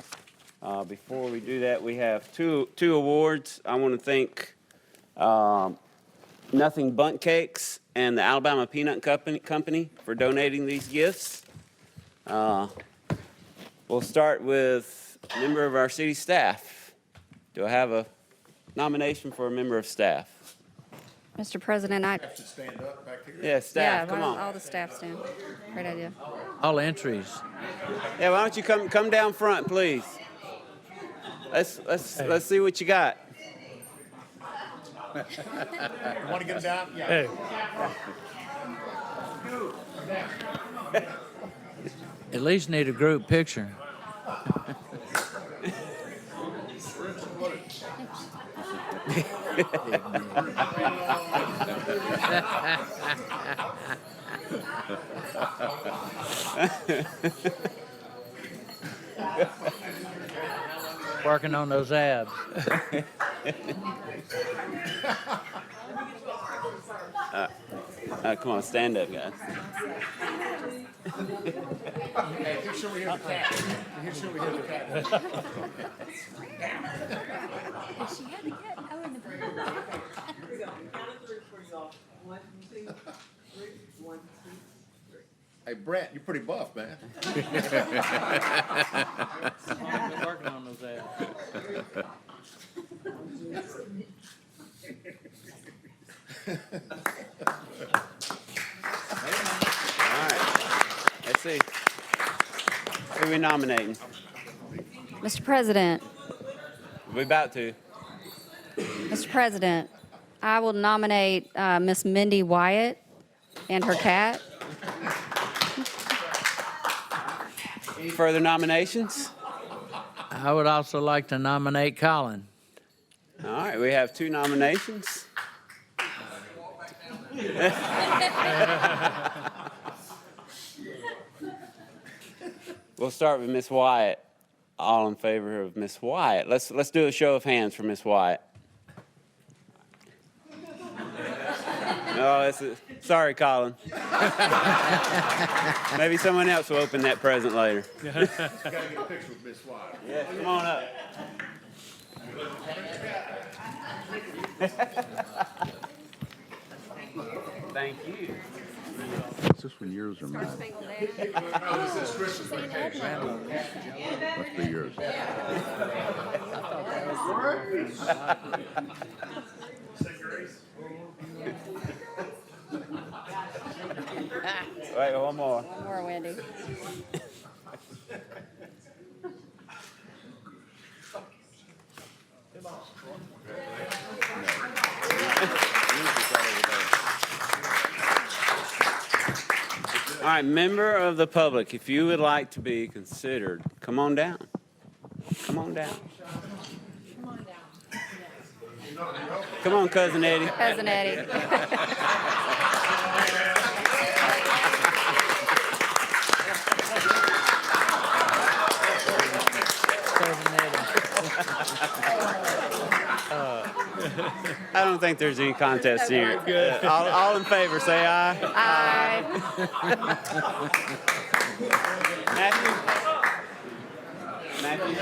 Before we do that, we have two awards. I want to thank Nothing Bundt Cakes and the Alabama Peanut Company for donating these gifts. We'll start with a member of our city staff. Do I have a nomination for a member of staff? Mr. President, Stand up back here. Yeah, staff, come why on. don't all the staff stand? Great idea. All entries. Yeah, why don't you come down front, please? Let's see what you got. You want to get down? Yeah. Hey. At least need a group picture. Working on those abs. Come on, stand up, guys. Hey, here's where we have the cat. Here's where we have the cat. She had the cat. Oh, in the Here we go. Count of 3 for y'all. 1, 2, 3. 1, 2, 3. Hey, Brett, you're pretty buff, man. Working on those abs. All right. Let's see. Who are we nominating? Mr. President, We about to. Mr. President, I will nominate Miss Mindy Wyatt and her cat. Any further nominations? I would also like to nominate Colin. All right, we have 2 nominations. We'll start with Miss Wyatt. All in favor of Miss Wyatt? Let's do a show of hands for Miss Wyatt. No, sorry, Colin. Maybe someone else will open that present later. Got to get a picture with Miss Wyatt. Yeah, come on up. Thank you. Is this one yours or mine? Must be yours. Wait, one more. More, Wendy. All right, member of the public, if you would like to be considered, come on down. Come on down. Come on, Cousin Eddie. Cousin Eddie. I don't think there's any contest here. All in favor, say aye. Aye. Matthew? Matthew?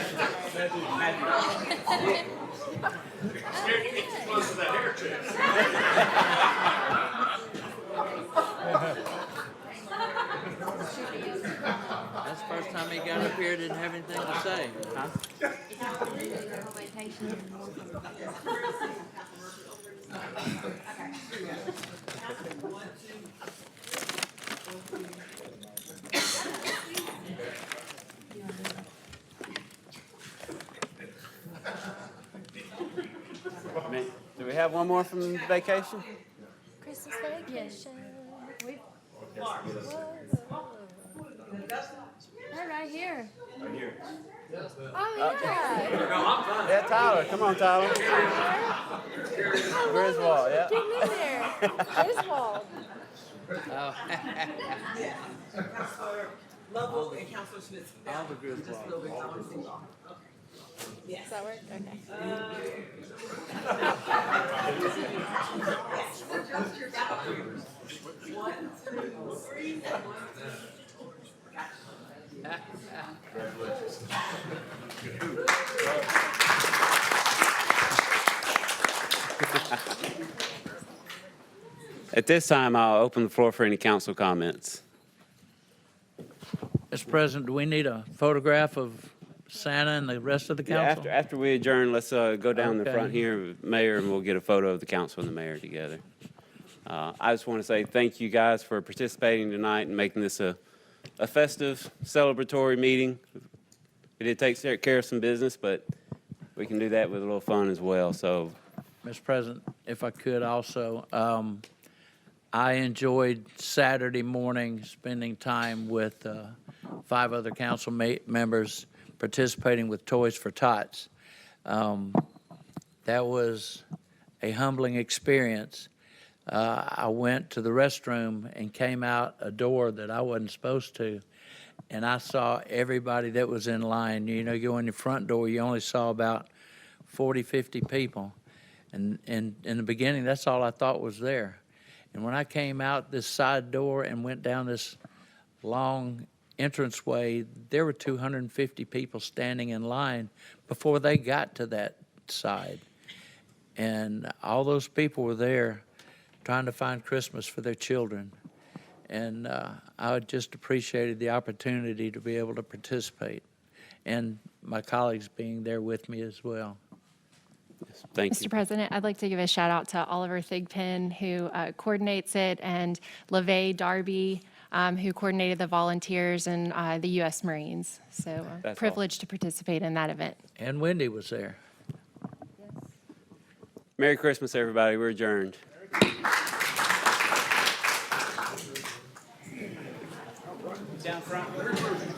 That's the first time he got up here, didn't have anything to say. Huh? Do we have one more from vacation? Christmas vacation. They're right here. Oh, yeah. Yeah, Tyler. Come on, Tyler. Griswold, yeah. Getting in there. Griswold. Lovell and Councilor Smith. All the Griswold. Does that work? Okay. One, two, three. At this time, I'll open the floor for any council comments. Mr. President, do we need a photograph of Santa and the rest of the Yeah, council? after we adjourn, let's go down the Okay. front here, Mayor, and we'll get a photo of the council and the mayor together. I just want to say thank you guys for participating tonight and making this a festive, celebratory meeting. We did take care of some business, but we can do that with a little fun as well. So, Mr. President, if I could also, I enjoyed Saturday morning spending time with 5 other council members participating with Toys for Tots. That was a humbling experience. I went to the restroom and came out a door that I wasn't supposed to, and I saw everybody that was in line. You know, you go in the front door, you only saw about 40, 50 people. And in the beginning, that's all I thought was there. And when I came out this side door and went down this long entranceway, there were 250 people standing in line before they got to that side. And all those people were there trying to find Christmas for their children. And I just appreciated the opportunity to be able to participate, and my colleagues being there with me as well. thank Mr. you. President, I'd like to give a shout out to Oliver Thigpen, who coordinates it, and Lovell Darby, who coordinated the volunteers and the U.S. Marines. So That's privileged to participate in that event. And Wendy was there. Merry Christmas, everybody. We're adjourned. Down front.